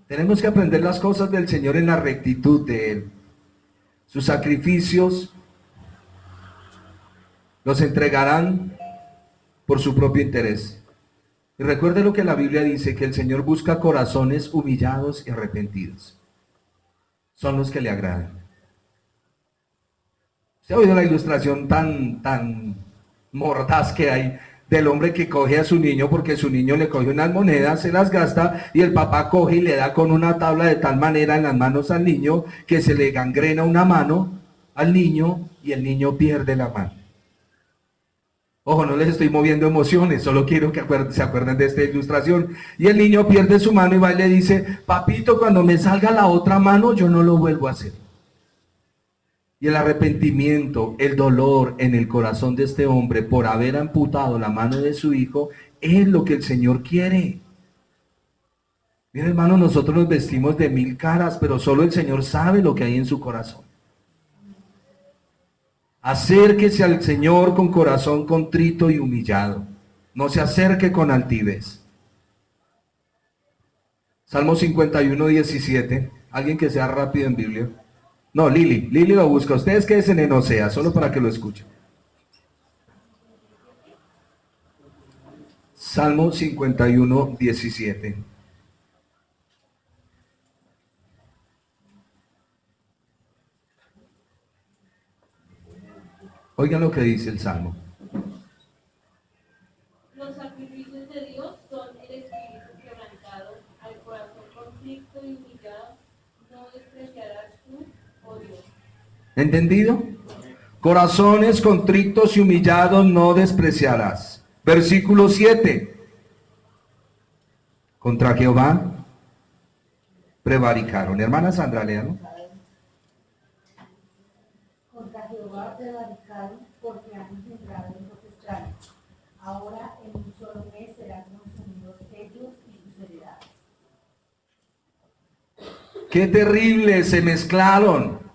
Tenemos que aprender las cosas del Señor en la rectitud de Él. Sus sacrificios los entregarán por su propio interés. Y recuerde lo que la Biblia dice, que el Señor busca corazones humillados y arrepentidos. Son los que le agradan. ¿Se ha oído la ilustración tan mordaz que hay del hombre que coge a su niño porque su niño le coge unas monedas, se las gasta y el papá coge y le da con una tabla de tal manera en las manos al niño que se le gangrena una mano al niño y el niño pierde la mano? Ojo, no les estoy moviendo emociones, solo quiero que se acuerden de esta ilustración. Y el niño pierde su mano y va y le dice, papito, cuando me salga la otra mano yo no lo vuelvo a hacer. Y el arrepentimiento, el dolor en el corazón de este hombre por haber amputado la mano de su hijo, es lo que el Señor quiere. Mira, hermano, nosotros nos vestimos de 1000 caras, pero solo el Señor sabe lo que hay en su corazón. Acérquese al Señor con corazón contrito y humillado. No se acerque con altivez. Salmo 51, 17. Alguien que sea rápido en Biblia. No, Lili lo busca. Ustedes quédense en Osea, solo para que lo escuchen. Salmo 51, 17. Oigan lo que dice el Salmo. Los sacrificios de Dios son el espíritu quebrantado, al corazón contrito y humillado, no despreciarás tú, oh Dios. ¿Entendido? Corazones contritos y humillados no despreciarás. Versículo 7. Contra Jehová prevaricaron. Hermana Sandra, léalo. Contra Jehová prevaricaron porque han engendrado hijos extraños. Ahora en un solo mes serán consumidos ellos y sus heredades. ¡Qué terrible! Se mezclaron.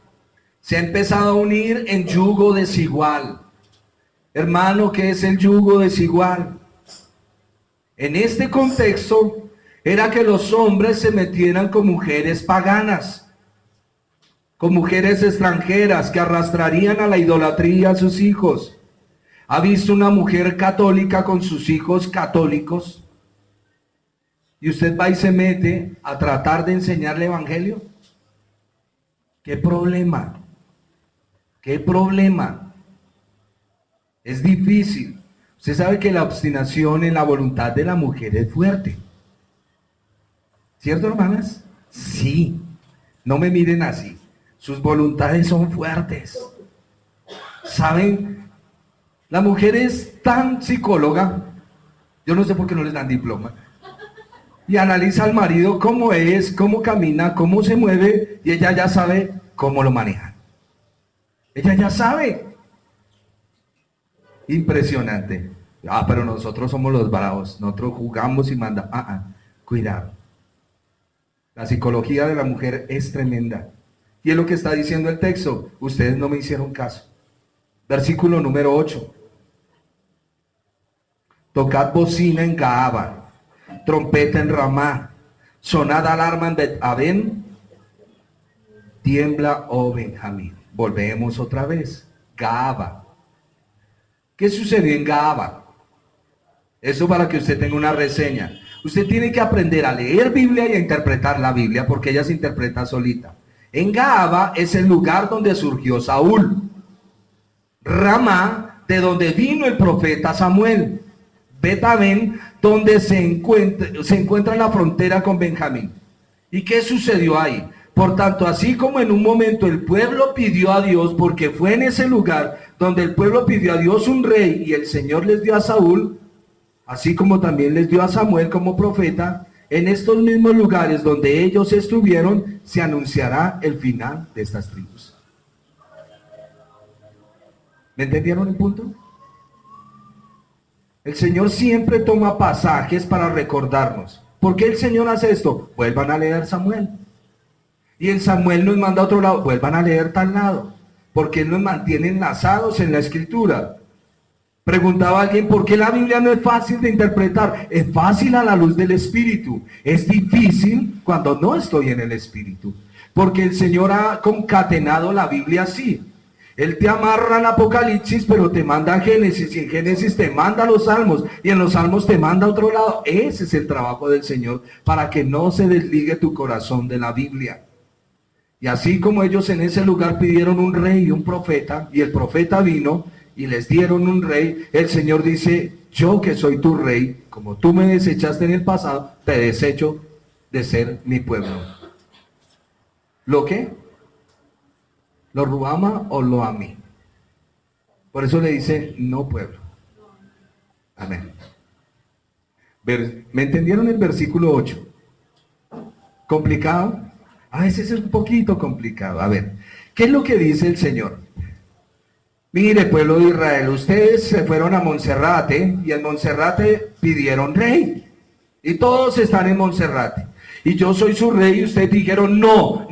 Se ha empezado a unir en yugo desigual. Hermano, ¿qué es el yugo desigual? En este contexto era que los hombres se metieran con mujeres paganas, con mujeres extranjeras que arrastrarían a la idolatría a sus hijos. ¿Ha visto una mujer católica con sus hijos católicos? Y usted va y se mete a tratar de enseñarle evangelio. ¿Qué problema? ¿Qué problema? Es difícil. Usted sabe que la obstinación en la voluntad de la mujer es fuerte. ¿Cierto, hermanas? Sí. No me miren así. Sus voluntades son fuertes. ¿Saben? La mujer es tan psicóloga. Yo no sé por qué no les dan diploma. Y analiza al marido cómo es, cómo camina, cómo se mueve, y ella ya sabe cómo lo maneja. Ella ya sabe. Impresionante. Pero nosotros somos los bravos. Nosotros jugamos y mandamos. Cuidado. La psicología de la mujer es tremenda. Y es lo que está diciendo el texto. Ustedes no me hicieron caso. Versículo número 8. Tocad bocina en Gaaba, trompeta en Ramá, sonad alarma en Bet-Aven. Tiembla, oh Benjamín. Volvemos otra vez. Gaba. ¿Qué sucedió en Gaba? Eso para que usted tenga una reseña. Usted tiene que aprender a leer Biblia y a interpretar la Biblia, porque ella se interpreta solita. En Gaba es el lugar donde surgió Saúl. Ramá, de donde vino el profeta Samuel. Betamén, donde se encuentra en la frontera con Benjamín. ¿Y qué sucedió ahí? Por tanto, así como en un momento el pueblo pidió a Dios, porque fue en ese lugar donde el pueblo pidió a Dios un rey y el Señor les dio a Saúl, así como también les dio a Samuel como profeta, en estos mismos lugares donde ellos estuvieron, se anunciará el final de estas tribus. ¿Me entendieron el punto? El Señor siempre toma pasajes para recordarnos. ¿Por qué el Señor hace esto? Vuelvan a leer Samuel. Y en Samuel nos manda a otro lado, vuelvan a leer tal lado. Porque Él nos mantiene enlazados en la Escritura. Preguntaba alguien, ¿por qué la Biblia no es fácil de interpretar? Es fácil a la luz del Espíritu. Es difícil cuando no estoy en el Espíritu. Porque el Señor ha concatenado la Biblia así. Él te amarra en Apocalipsis, pero te manda a Génesis, y en Génesis te manda a los Salmos, y en los Salmos te manda a otro lado. Ese es el trabajo del Señor, para que no se desligue tu corazón de la Biblia. Y así como ellos en ese lugar pidieron un rey y un profeta, y el profeta vino, y les dieron un rey, el Señor dice, yo que soy tu rey, como tú me desechaste en el pasado, te desecho de ser mi pueblo. ¿Lo qué? ¿Lo ruama o lo amí? Por eso le dice, no pueblo. Amén. ¿Me entendieron el versículo 8? ¿Complicado? A veces es un poquito complicado. A ver, ¿qué es lo que dice el Señor? Mire, pueblo de Israel, ustedes se fueron a Monserrate y en Monserrate pidieron rey. Y todos están en Monserrate. Y yo soy su rey y ustedes dijeron, no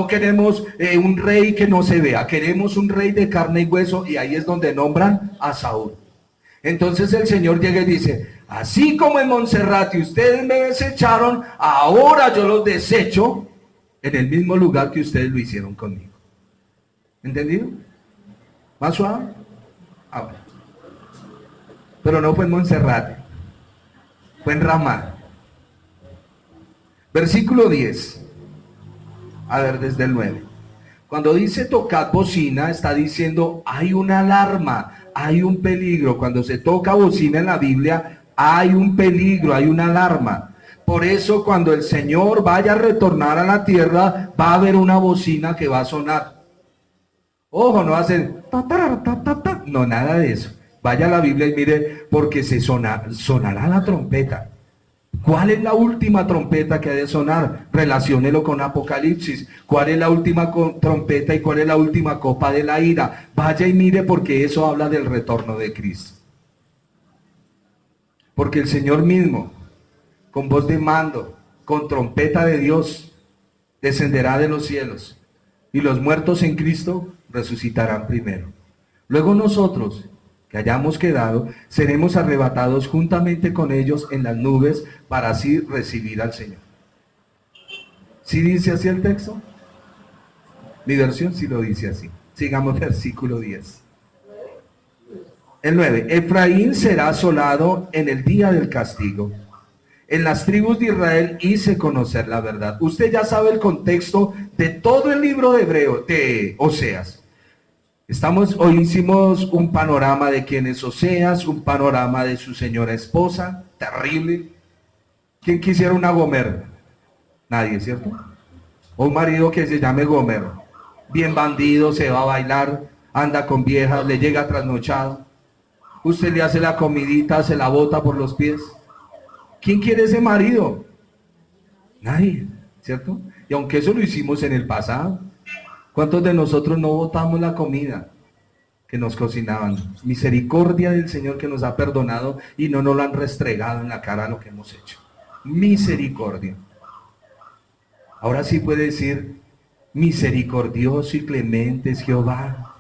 queremos un rey que no se vea, queremos un rey de carne y hueso, y ahí es donde nombran a Saúl. Entonces el Señor llega y dice, así como en Monserrate ustedes me desecharon, ahora yo los desecho en el mismo lugar que ustedes lo hicieron conmigo. ¿Entendido? ¿Más suave? Ahora. Pero no fue en Monserrate, fue en Ramá. Versículo 10. A ver, desde el 9. Cuando dice tocad bocina, está diciendo hay una alarma, hay un peligro. Cuando se toca bocina en la Biblia, hay un peligro, hay una alarma. Por eso cuando el Señor vaya a retornar a la tierra, va a haber una bocina que va a sonar. Ojo, no va a ser no, nada de eso. Vaya a la Biblia y mire, porque sonará la trompeta. ¿Cuál es la última trompeta que ha de sonar? Relaciónelo con Apocalipsis. ¿Cuál es la última trompeta y cuál es la última copa de la ira? Vaya y mire, porque eso habla del retorno de Cristo. Porque el Señor mismo, con voz de mando, con trompeta de Dios, descenderá de los cielos. Y los muertos en Cristo resucitarán primero. Luego nosotros, que hayamos quedado, seremos arrebatados juntamente con ellos en las nubes para así recibir al Señor. ¿Sí dice así el texto? Mi versión sí lo dice así. Sigamos versículo 10. El 9. Efraín será asolado en el día del castigo. En las tribus de Israel hice conocer la verdad. Usted ya sabe el contexto de todo el libro de Oseas. Hoy hicimos un panorama de quién es Oseas, un panorama de su señora esposa, terrible. ¿Quién quisiera una Gomer? Nadie, ¿cierto? O un marido que se llame Gomer, bien bandido, se va a bailar, anda con viejas, le llega trasnochado. Usted le hace la comidita, se la bota por los pies. ¿Quién quiere ese marido? Nadie, ¿cierto? Y aunque eso lo hicimos en el pasado, ¿cuántos de nosotros no botamos la comida que nos cocinaban? Misericordia del Señor que nos ha perdonado y no nos lo han restregado en la cara lo que hemos hecho. Misericordia. Ahora sí puede decir, misericordioso y clemente es Jehová,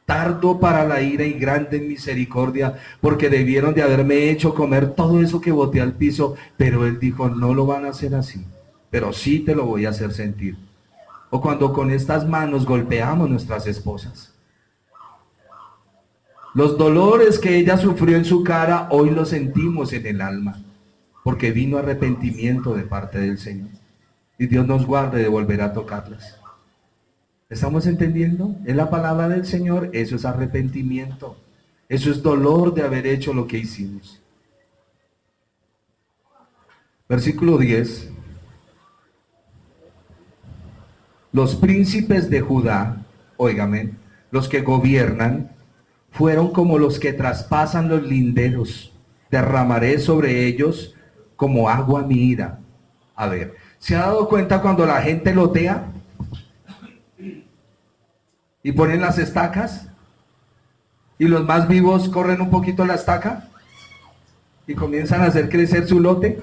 tardo para la ira y grande en misericordia, porque debieron de haberme hecho comer todo eso que boté al piso, pero Él dijo, no lo van a hacer así, pero sí te lo voy a hacer sentir. o cuando con estas manos golpeamos nuestras esposas. Los dolores que ella sufrió en su cara, hoy los sentimos en el alma, porque vino arrepentimiento de parte del Señor. Y Dios nos guarde de volver a tocarlas. ¿Estamos entendiendo? Es la palabra del Señor, eso es arrepentimiento. Eso es dolor de haber hecho lo que hicimos. Versículo 10. Los príncipes de Judá, óigame, los que gobiernan, fueron como los que traspasan los linderos. Derramaré sobre ellos como agua mi ira. A ver, ¿se ha dado cuenta cuando la gente lotea y ponen las estacas y los más vivos corren un poquito la estaca y comienzan a hacer crecer su lote?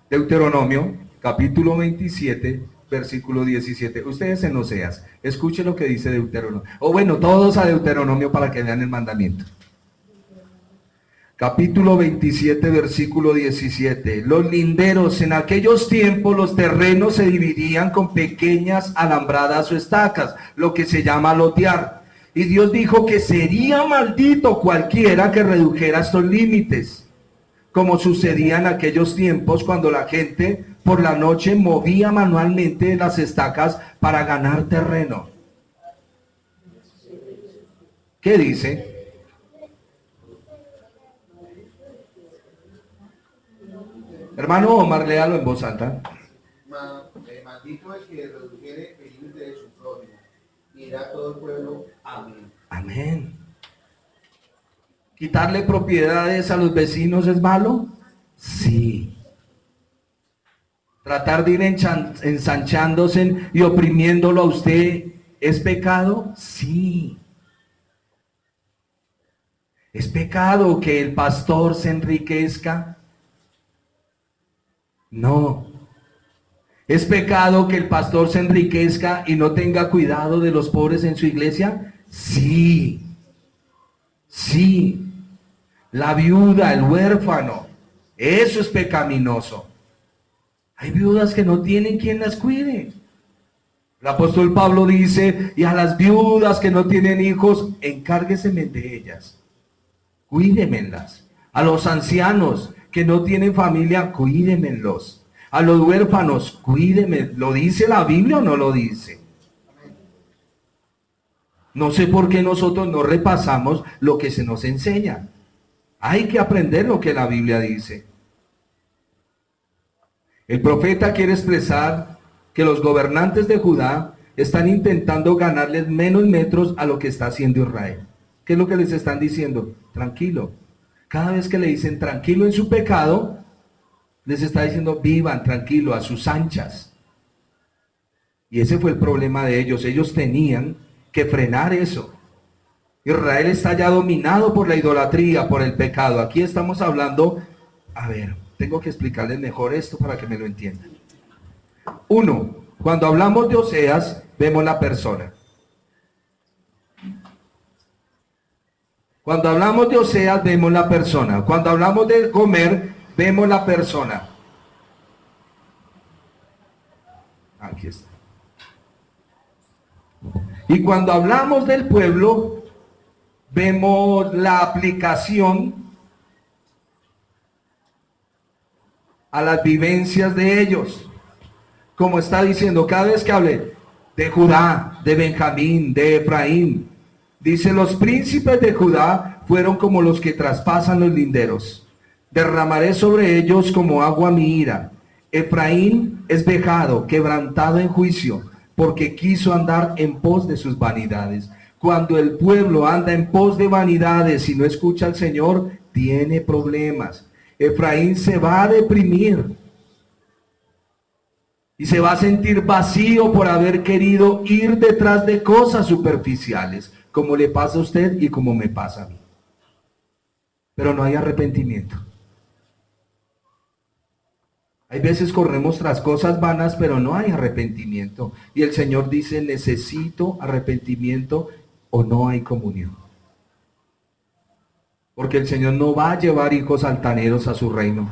Deuteronomio, capítulo 27, versículo 17. Ustedes en Oseas, escuchen lo que dice Deuteronomio. O bueno, todos a Deuteronomio para que vean el mandamiento. Capítulo 27, versículo 17. Los linderos, en aquellos tiempos los terrenos se dividían con pequeñas alambradas o estacas, lo que se llama lotear. Y Dios dijo que sería maldito cualquiera que redujera estos límites, como sucedía en aquellos tiempos cuando la gente por la noche movía manualmente las estacas para ganar terreno. ¿Qué dice? Hermano Omar, léalo en voz alta. Maldito el que redujere el límite de su prójimo. Y dirá todo el pueblo, amén. Amén. ¿Quitarle propiedades a los vecinos es malo? Sí. ¿Tratar de ir ensanchándose y oprimiéndolo a usted es pecado? Sí. ¿Es pecado que el pastor se enriquezca? No. ¿Es pecado que el pastor se enriquezca y no tenga cuidado de los pobres en su iglesia? Sí. Sí. La viuda, el huérfano, eso es pecaminoso. Hay viudas que no tienen quien las cuide. El apóstol Pablo dice, y a las viudas que no tienen hijos, encárgueseme de ellas. Cuídemelas. A los ancianos que no tienen familia, cuídemelos. A los huérfanos, cuídeme. ¿Lo dice la Biblia o no lo dice? No sé por qué nosotros no repasamos lo que se nos enseña. Hay que aprender lo que la Biblia dice. El profeta quiere expresar que los gobernantes de Judá están intentando ganarles menos metros a lo que está haciendo Israel. ¿Qué es lo que les están diciendo? Tranquilo. Cada vez que le dicen tranquilo en su pecado, les está diciendo vivan tranquilo a sus anchas. Y ese fue el problema de ellos. Ellos tenían que frenar eso. Israel está ya dominado por la idolatría, por el pecado. Aquí estamos hablando, a ver, tengo que explicarles mejor esto para que me lo entiendan. Uno, cuando hablamos de Oseas, vemos la persona. Cuando hablamos de Oseas, vemos la persona. Cuando hablamos de Gomer, vemos la persona. Aquí está. Y cuando hablamos del pueblo, vemos la aplicación a las vivencias de ellos. Como está diciendo, cada vez que hable de Judá, de Benjamín, de Efraín, dice, los príncipes de Judá fueron como los que traspasan los linderos. Derramaré sobre ellos como agua mi ira. Efraín es vejado, quebrantado en juicio, porque quiso andar en pos de sus vanidades. Cuando el pueblo anda en pos de vanidades y no escucha al Señor, tiene problemas. Efraín se va a deprimir y se va a sentir vacío por haber querido ir detrás de cosas superficiales, como le pasa a usted y como me pasa a mí. Pero no hay arrepentimiento. Hay veces corremos tras cosas vanas, pero no hay arrepentimiento. Y el Señor dice, necesito arrepentimiento o no hay comunión. Porque el Señor no va a llevar hijos altaneros a su reino.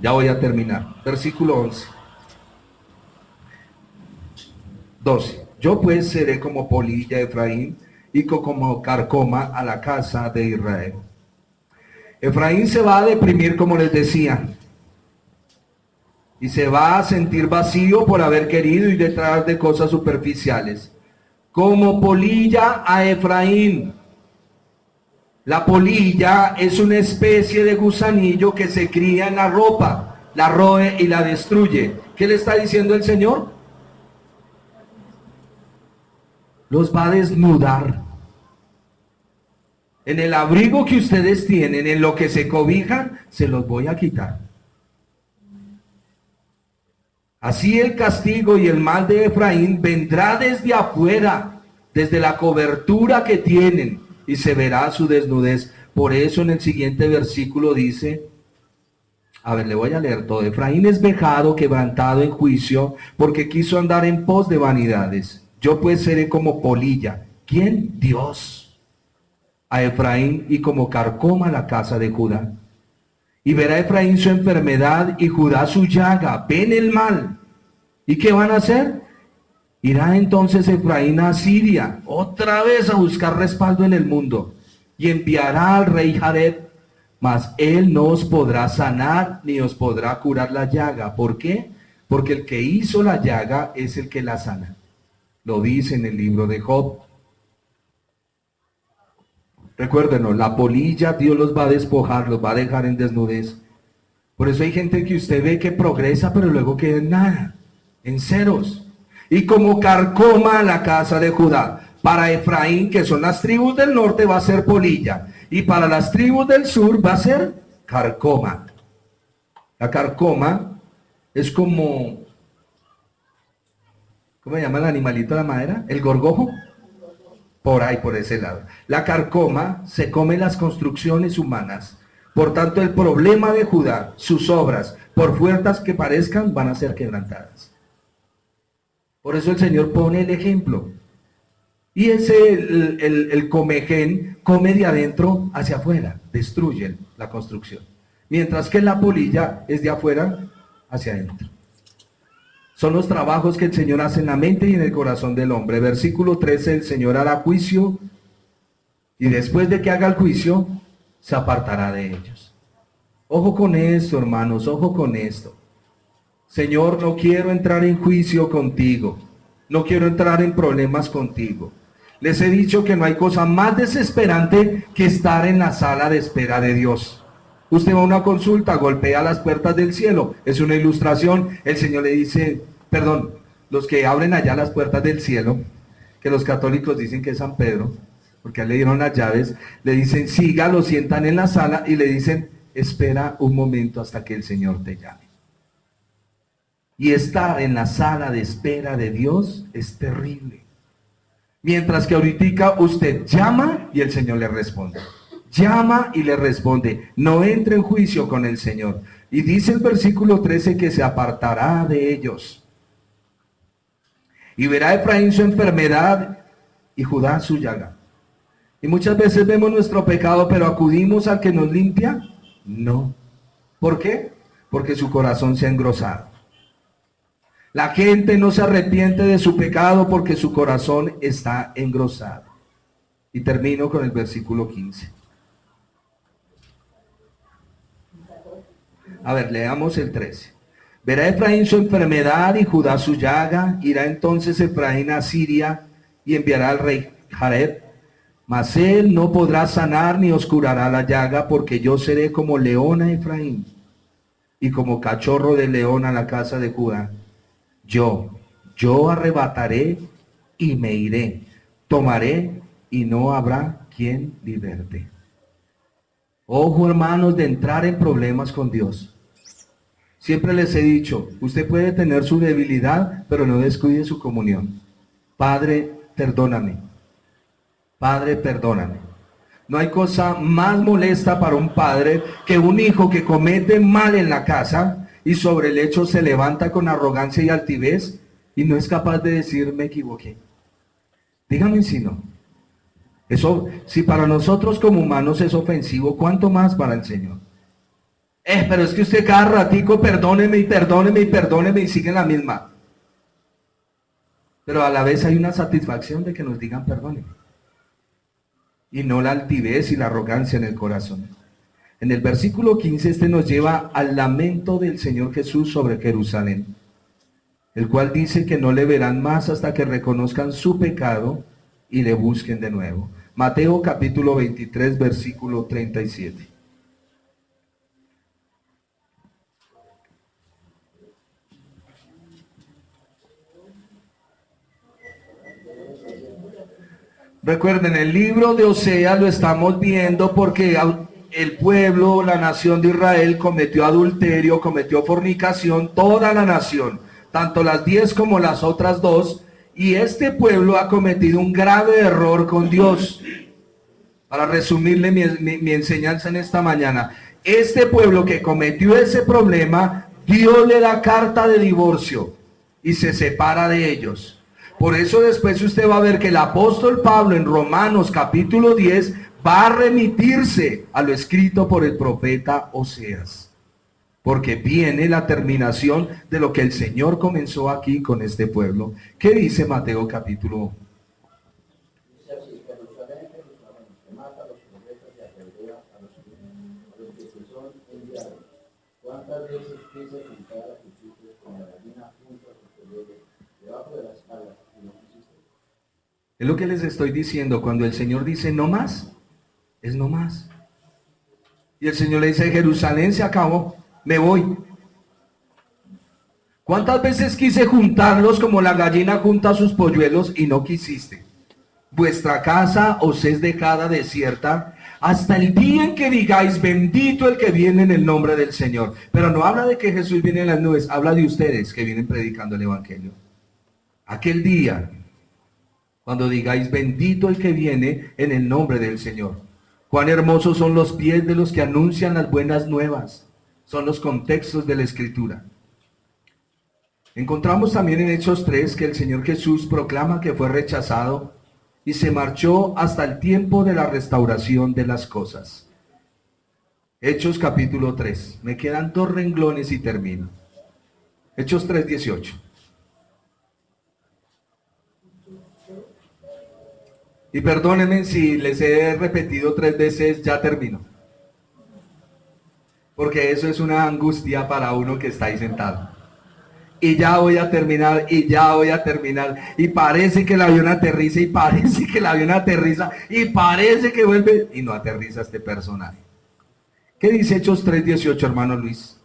Ya voy a terminar. Versículo 11. 12. Yo pues seré como polilla a Efraín y como carcoma a la casa de Israel. Efraín se va a deprimir, como les decía, y se va a sentir vacío por haber querido ir detrás de cosas superficiales. Como polilla a Efraín. La polilla es una especie de gusanillo que se cría en la ropa, la roe y la destruye. ¿Qué le está diciendo el Señor? Los va a desnudar. En el abrigo que ustedes tienen, en lo que se cobijan, se los voy a quitar. Así el castigo y el mal de Efraín vendrá desde afuera, desde la cobertura que tienen, y se verá su desnudez. Por eso en el siguiente versículo dice, a ver, le voy a leer todo. Efraín es vejado, quebrantado en juicio, porque quiso andar en pos de vanidades. Yo pues seré como polilla. ¿Quién? Dios. A Efraín y como carcoma la casa de Judá. Y verá Efraín su enfermedad y Judá su llaga. Ven el mal. ¿Y qué van a hacer? Irá entonces Efraín a Siria, otra vez a buscar respaldo en el mundo. Y enviará al rey Jareb, mas él no os podrá sanar ni os podrá curar la llaga. ¿Por qué? Porque el que hizo la llaga es el que la sana. Lo dice en el libro de Job. Recuérdenlo, la polilla Dios los va a despojar, los va a dejar en desnudez. Por eso hay gente que usted ve que progresa, pero luego queda en nada, en ceros. Y como carcoma a la casa de Judá. Para Efraín, que son las tribus del norte, va a ser polilla. Y para las tribus del sur va a ser carcoma. La carcoma es como, ¿cómo se llama el animalito de la madera? ¿El gorgojo? Por ahí, por ese lado. La carcoma se come las construcciones humanas. Por tanto, el problema de Judá, sus obras, por fuertes que parezcan, van a ser quebrantadas. Por eso el Señor pone el ejemplo. Y ese, el comején, come de adentro hacia afuera, destruye la construcción. Mientras que la polilla es de afuera hacia adentro. Son los trabajos que el Señor hace en la mente y en el corazón del hombre. Versículo 13, el Señor hará juicio y después de que haga el juicio, se apartará de ellos. Ojo con esto, hermanos, ojo con esto. Señor, no quiero entrar en juicio contigo. No quiero entrar en problemas contigo. Les he dicho que no hay cosa más desesperante que estar en la sala de espera de Dios. Usted va a una consulta, golpea las puertas del cielo. Es una ilustración. El Señor le dice, perdón, los que abren allá las puertas del cielo, que los católicos dicen que es San Pedro, porque a él le dieron las llaves, le dicen, siga, lo sientan en la sala y le dicen, espera un momento hasta que el Señor te llame. Y estar en la sala de espera de Dios es terrible. Mientras que ahorita usted llama y el Señor le responde. Llama y le responde. No entre en juicio con el Señor. Y dice el versículo 13 que se apartará de ellos. Y verá Efraín su enfermedad y Judá su llaga. Y muchas veces vemos nuestro pecado, pero acudimos al que nos limpia. No. ¿Por qué? Porque su corazón se ha engrosado. La gente no se arrepiente de su pecado porque su corazón está engrosado. Y termino con el versículo 15. A ver, leamos el 13. Verá Efraín su enfermedad y Judá su llaga. Irá entonces Efraín a Siria y enviará al rey Jareb. Mas él no podrá sanar ni os curará la llaga, porque yo seré como león a Efraín y como cachorro de león a la casa de Judá. Yo arrebataré y me iré, tomaré y no habrá quien liberte. Ojo, hermanos, de entrar en problemas con Dios. Siempre les he dicho, usted puede tener su debilidad, pero no descuide su comunión. Padre, perdóname. Padre, perdóname. No hay cosa más molesta para un padre que un hijo que comete mal en la casa y sobre el hecho se levanta con arrogancia y altivez y no es capaz de decir me equivoqué. Dígame si no. Eso, si para nosotros como humanos es ofensivo, ¿cuánto más para el Señor? Pero es que usted cada ratico perdóneme y perdóneme y perdóneme y sigue en la misma. Pero a la vez hay una satisfacción de que nos digan perdone. Y no la altivez y la arrogancia en el corazón. En el versículo 15 este nos lleva al lamento del Señor Jesús sobre Jerusalén, el cual dice que no le verán más hasta que reconozcan su pecado y le busquen de nuevo. Mateo capítulo 23, versículo 37. Recuerden, el libro de Oseas lo estamos viendo porque el pueblo, la nación de Israel cometió adulterio, cometió fornicación, toda la nación, tanto las 10 como las otras 2, y este pueblo ha cometido un grave error con Dios. Para resumirle mi enseñanza en esta mañana, este pueblo que cometió ese problema, Dios le da carta de divorcio y se separa de ellos. Por eso después usted va a ver que el apóstol Pablo en Romanos capítulo 10 va a remitirse a lo escrito por el profeta Oseas. Porque viene la terminación de lo que el Señor comenzó aquí con este pueblo. ¿Qué dice Mateo capítulo? Dice así: Jerusalén, Jerusalén, que mata a los profetas y apedrea a los que te son enviados. ¿Cuántas veces quise juntar a tus hijos como la gallina junto a sus polluelos debajo de las alas y no quisiste? Es lo que les estoy diciendo. Cuando el Señor dice no más, es no más. Y el Señor le dice: Jerusalén se acabó, me voy. ¿Cuántas veces quise juntarlos como la gallina junta sus polluelos y no quisiste? Vuestra casa os es dejada desierta hasta el día en que digáis: bendito el que viene en el nombre del Señor. Pero no habla de que Jesús viene en las nubes, habla de ustedes que vienen predicando el evangelio. Aquel día, cuando digáis: bendito el que viene en el nombre del Señor. Cuán hermosos son los pies de los que anuncian las buenas nuevas. Son los contextos de la Escritura. Encontramos también en Hechos 3 que el Señor Jesús proclama que fue rechazado y se marchó hasta el tiempo de la restauración de las cosas. Hechos capítulo 3. Me quedan 2 renglones y termino. Hechos 3, 18. Y perdónenme si les he repetido 3 veces, ya termino. Porque eso es una angustia para uno que está ahí sentado. Y ya voy a terminar, y ya voy a terminar. Y parece que el avión aterriza, y parece que el avión aterriza, y parece que vuelve, y no aterriza este personaje. ¿Qué dice Hechos 3:18, hermano Luis?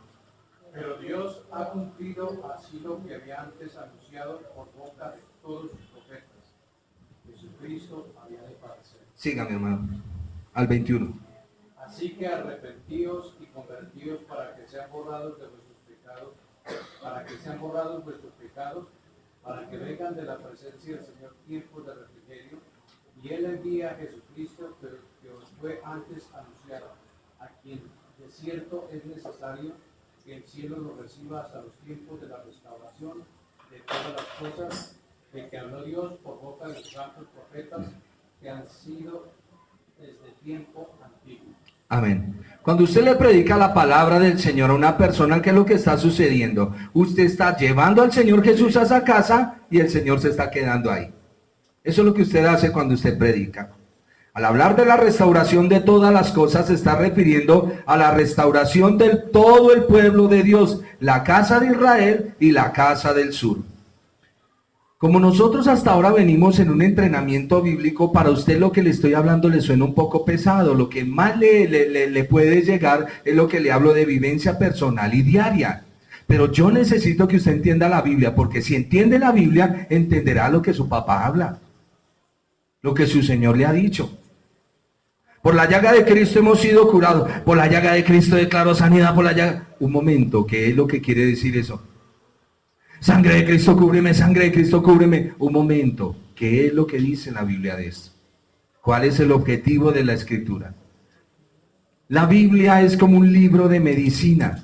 Pero Dios ha cumplido así lo que había antes anunciado por boca de todos sus profetas. Jesucristo había de padecer. Sígame, hermano. Al 21. Así que arrepentíos y convertíos para que sean borrados de vuestros pecados, para que vengan de la presencia del Señor tiempos de refrigerio, y Él envía a Jesucristo que os fue antes anunciado, a quien de cierto es necesario que el cielo lo reciba hasta los tiempos de la restauración de todas las cosas, de que habló Dios por boca de sus santos profetas que han sido desde tiempo antiguo. Amén. Cuando usted le predica la palabra del Señor a una persona, ¿qué es lo que está sucediendo? Usted está llevando al Señor Jesús a esa casa y el Señor se está quedando ahí. Eso es lo que usted hace cuando usted predica. Al hablar de la restauración de todas las cosas, se está refiriendo a la restauración de todo el pueblo de Dios, la casa de Israel y la casa del sur. Como nosotros hasta ahora venimos en un entrenamiento bíblico, para usted lo que le estoy hablando le suena un poco pesado. Lo que más le puede llegar es lo que le hablo de vivencia personal y diaria. Pero yo necesito que usted entienda la Biblia, porque si entiende la Biblia, entenderá lo que su papá habla, lo que su Señor le ha dicho. Por la llaga de Cristo hemos sido curados. Por la llaga de Cristo declaró sanidad. Por la llaga... Un momento, ¿qué es lo que quiere decir eso? Sangre de Cristo, cúbreme, sangre de Cristo, cúbreme. Un momento, ¿qué es lo que dice la Biblia de esto? ¿Cuál es el objetivo de la Escritura? La Biblia es como un libro de medicina,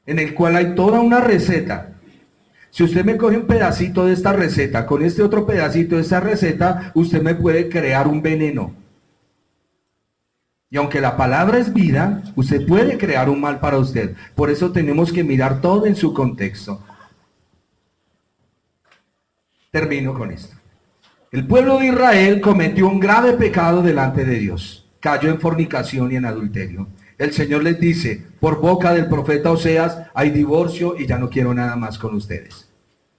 en el cual hay toda una receta. Si usted me coge un pedacito de esta receta, con este otro pedacito de esta receta, usted me puede crear un veneno. Y aunque la palabra es vida, usted puede crear un mal para usted. Por eso tenemos que mirar todo en su contexto. Termino con esto. El pueblo de Israel cometió un grave pecado delante de Dios. Cayó en fornicación y en adulterio. El Señor les dice, por boca del profeta Oseas, hay divorcio y ya no quiero nada más con ustedes.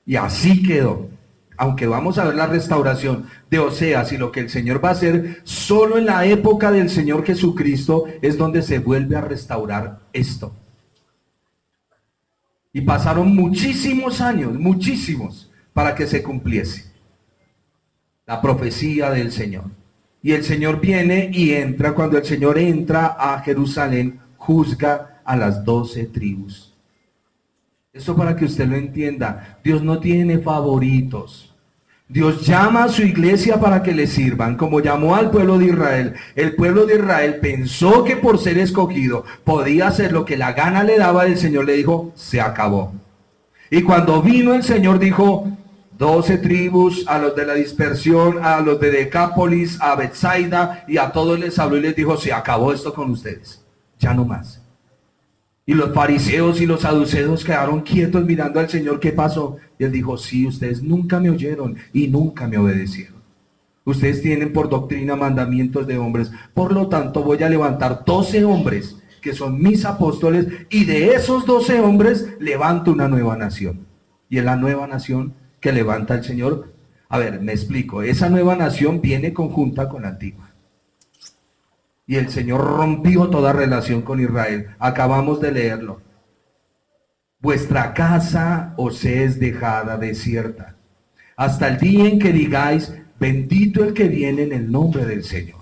Y así quedó. Aunque vamos a ver la restauración de Oseas y lo que el Señor va a hacer, solo en la época del Señor Jesucristo es donde se vuelve a restaurar esto. Y pasaron muchísimos años, muchísimos, para que se cumpliese la profecía del Señor. Y el Señor viene y entra. Cuando el Señor entra a Jerusalén, juzga a las 12 tribus. Esto para que usted lo entienda. Dios no tiene favoritos. Dios llama a su iglesia para que le sirvan, como llamó al pueblo de Israel. El pueblo de Israel pensó que por ser escogido podía hacer lo que la gana le daba. El Señor le dijo, se acabó. Y cuando vino el Señor dijo, 12 tribus, a los de la dispersión, a los de Decápolis, a Betsaida, y a todos les habló y les dijo, se acabó esto con ustedes, ya no más. Y los fariseos y los saduceos quedaron quietos mirando al Señor. ¿Qué pasó? Y él dijo, sí, ustedes nunca me oyeron y nunca me obedecieron. Ustedes tienen por doctrina mandamientos de hombres. Por lo tanto, voy a levantar 12 hombres que son mis apóstoles, y de esos 12 hombres levanto una nueva nación. Y es la nueva nación que levanta el Señor. A ver, me explico. Esa nueva nación viene conjunta con la antigua. Y el Señor rompió toda relación con Israel. Acabamos de leerlo. Vuestra casa os es dejada desierta, hasta el día en que digáis, bendito el que viene en el nombre del Señor.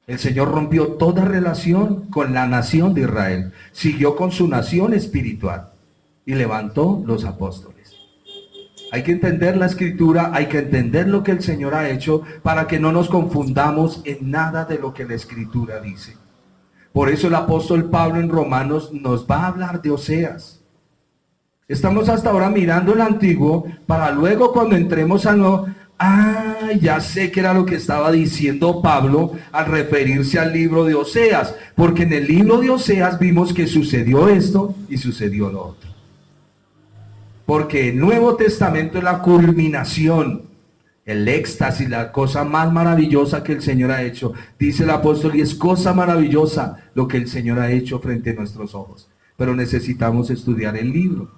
El Señor rompió toda relación con la nación de Israel. Siguió con su nación espiritual y levantó los apóstoles. Hay que entender la Escritura, hay que entender lo que el Señor ha hecho para que no nos confundamos en nada de lo que la Escritura dice. Por eso el apóstol Pablo en Romanos nos va a hablar de Oseas. Estamos hasta ahora mirando el antiguo para luego cuando entremos al nuevo, ya sé que era lo que estaba diciendo Pablo al referirse al libro de Oseas, porque en el libro de Oseas vimos que sucedió esto y sucedió lo otro. Porque el Nuevo Testamento es la culminación, el éxtasis, la cosa más maravillosa que el Señor ha hecho. Dice el apóstol, y es cosa maravillosa lo que el Señor ha hecho frente a nuestros ojos. Pero necesitamos estudiar el libro.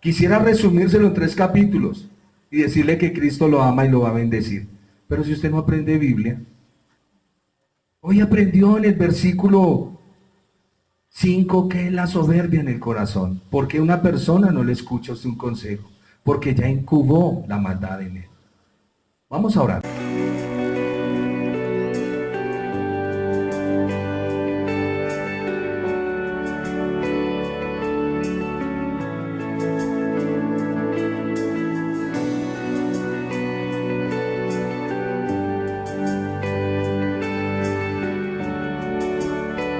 Quisiera resumírselo en 3 capítulos y decirle que Cristo lo ama y lo va a bendecir. Pero si usted no aprende Biblia, hoy aprendió en el versículo 5 que es la soberbia en el corazón. Porque una persona no le escucha a usted un consejo, porque ya incubó la maldad en él. Vamos a orar.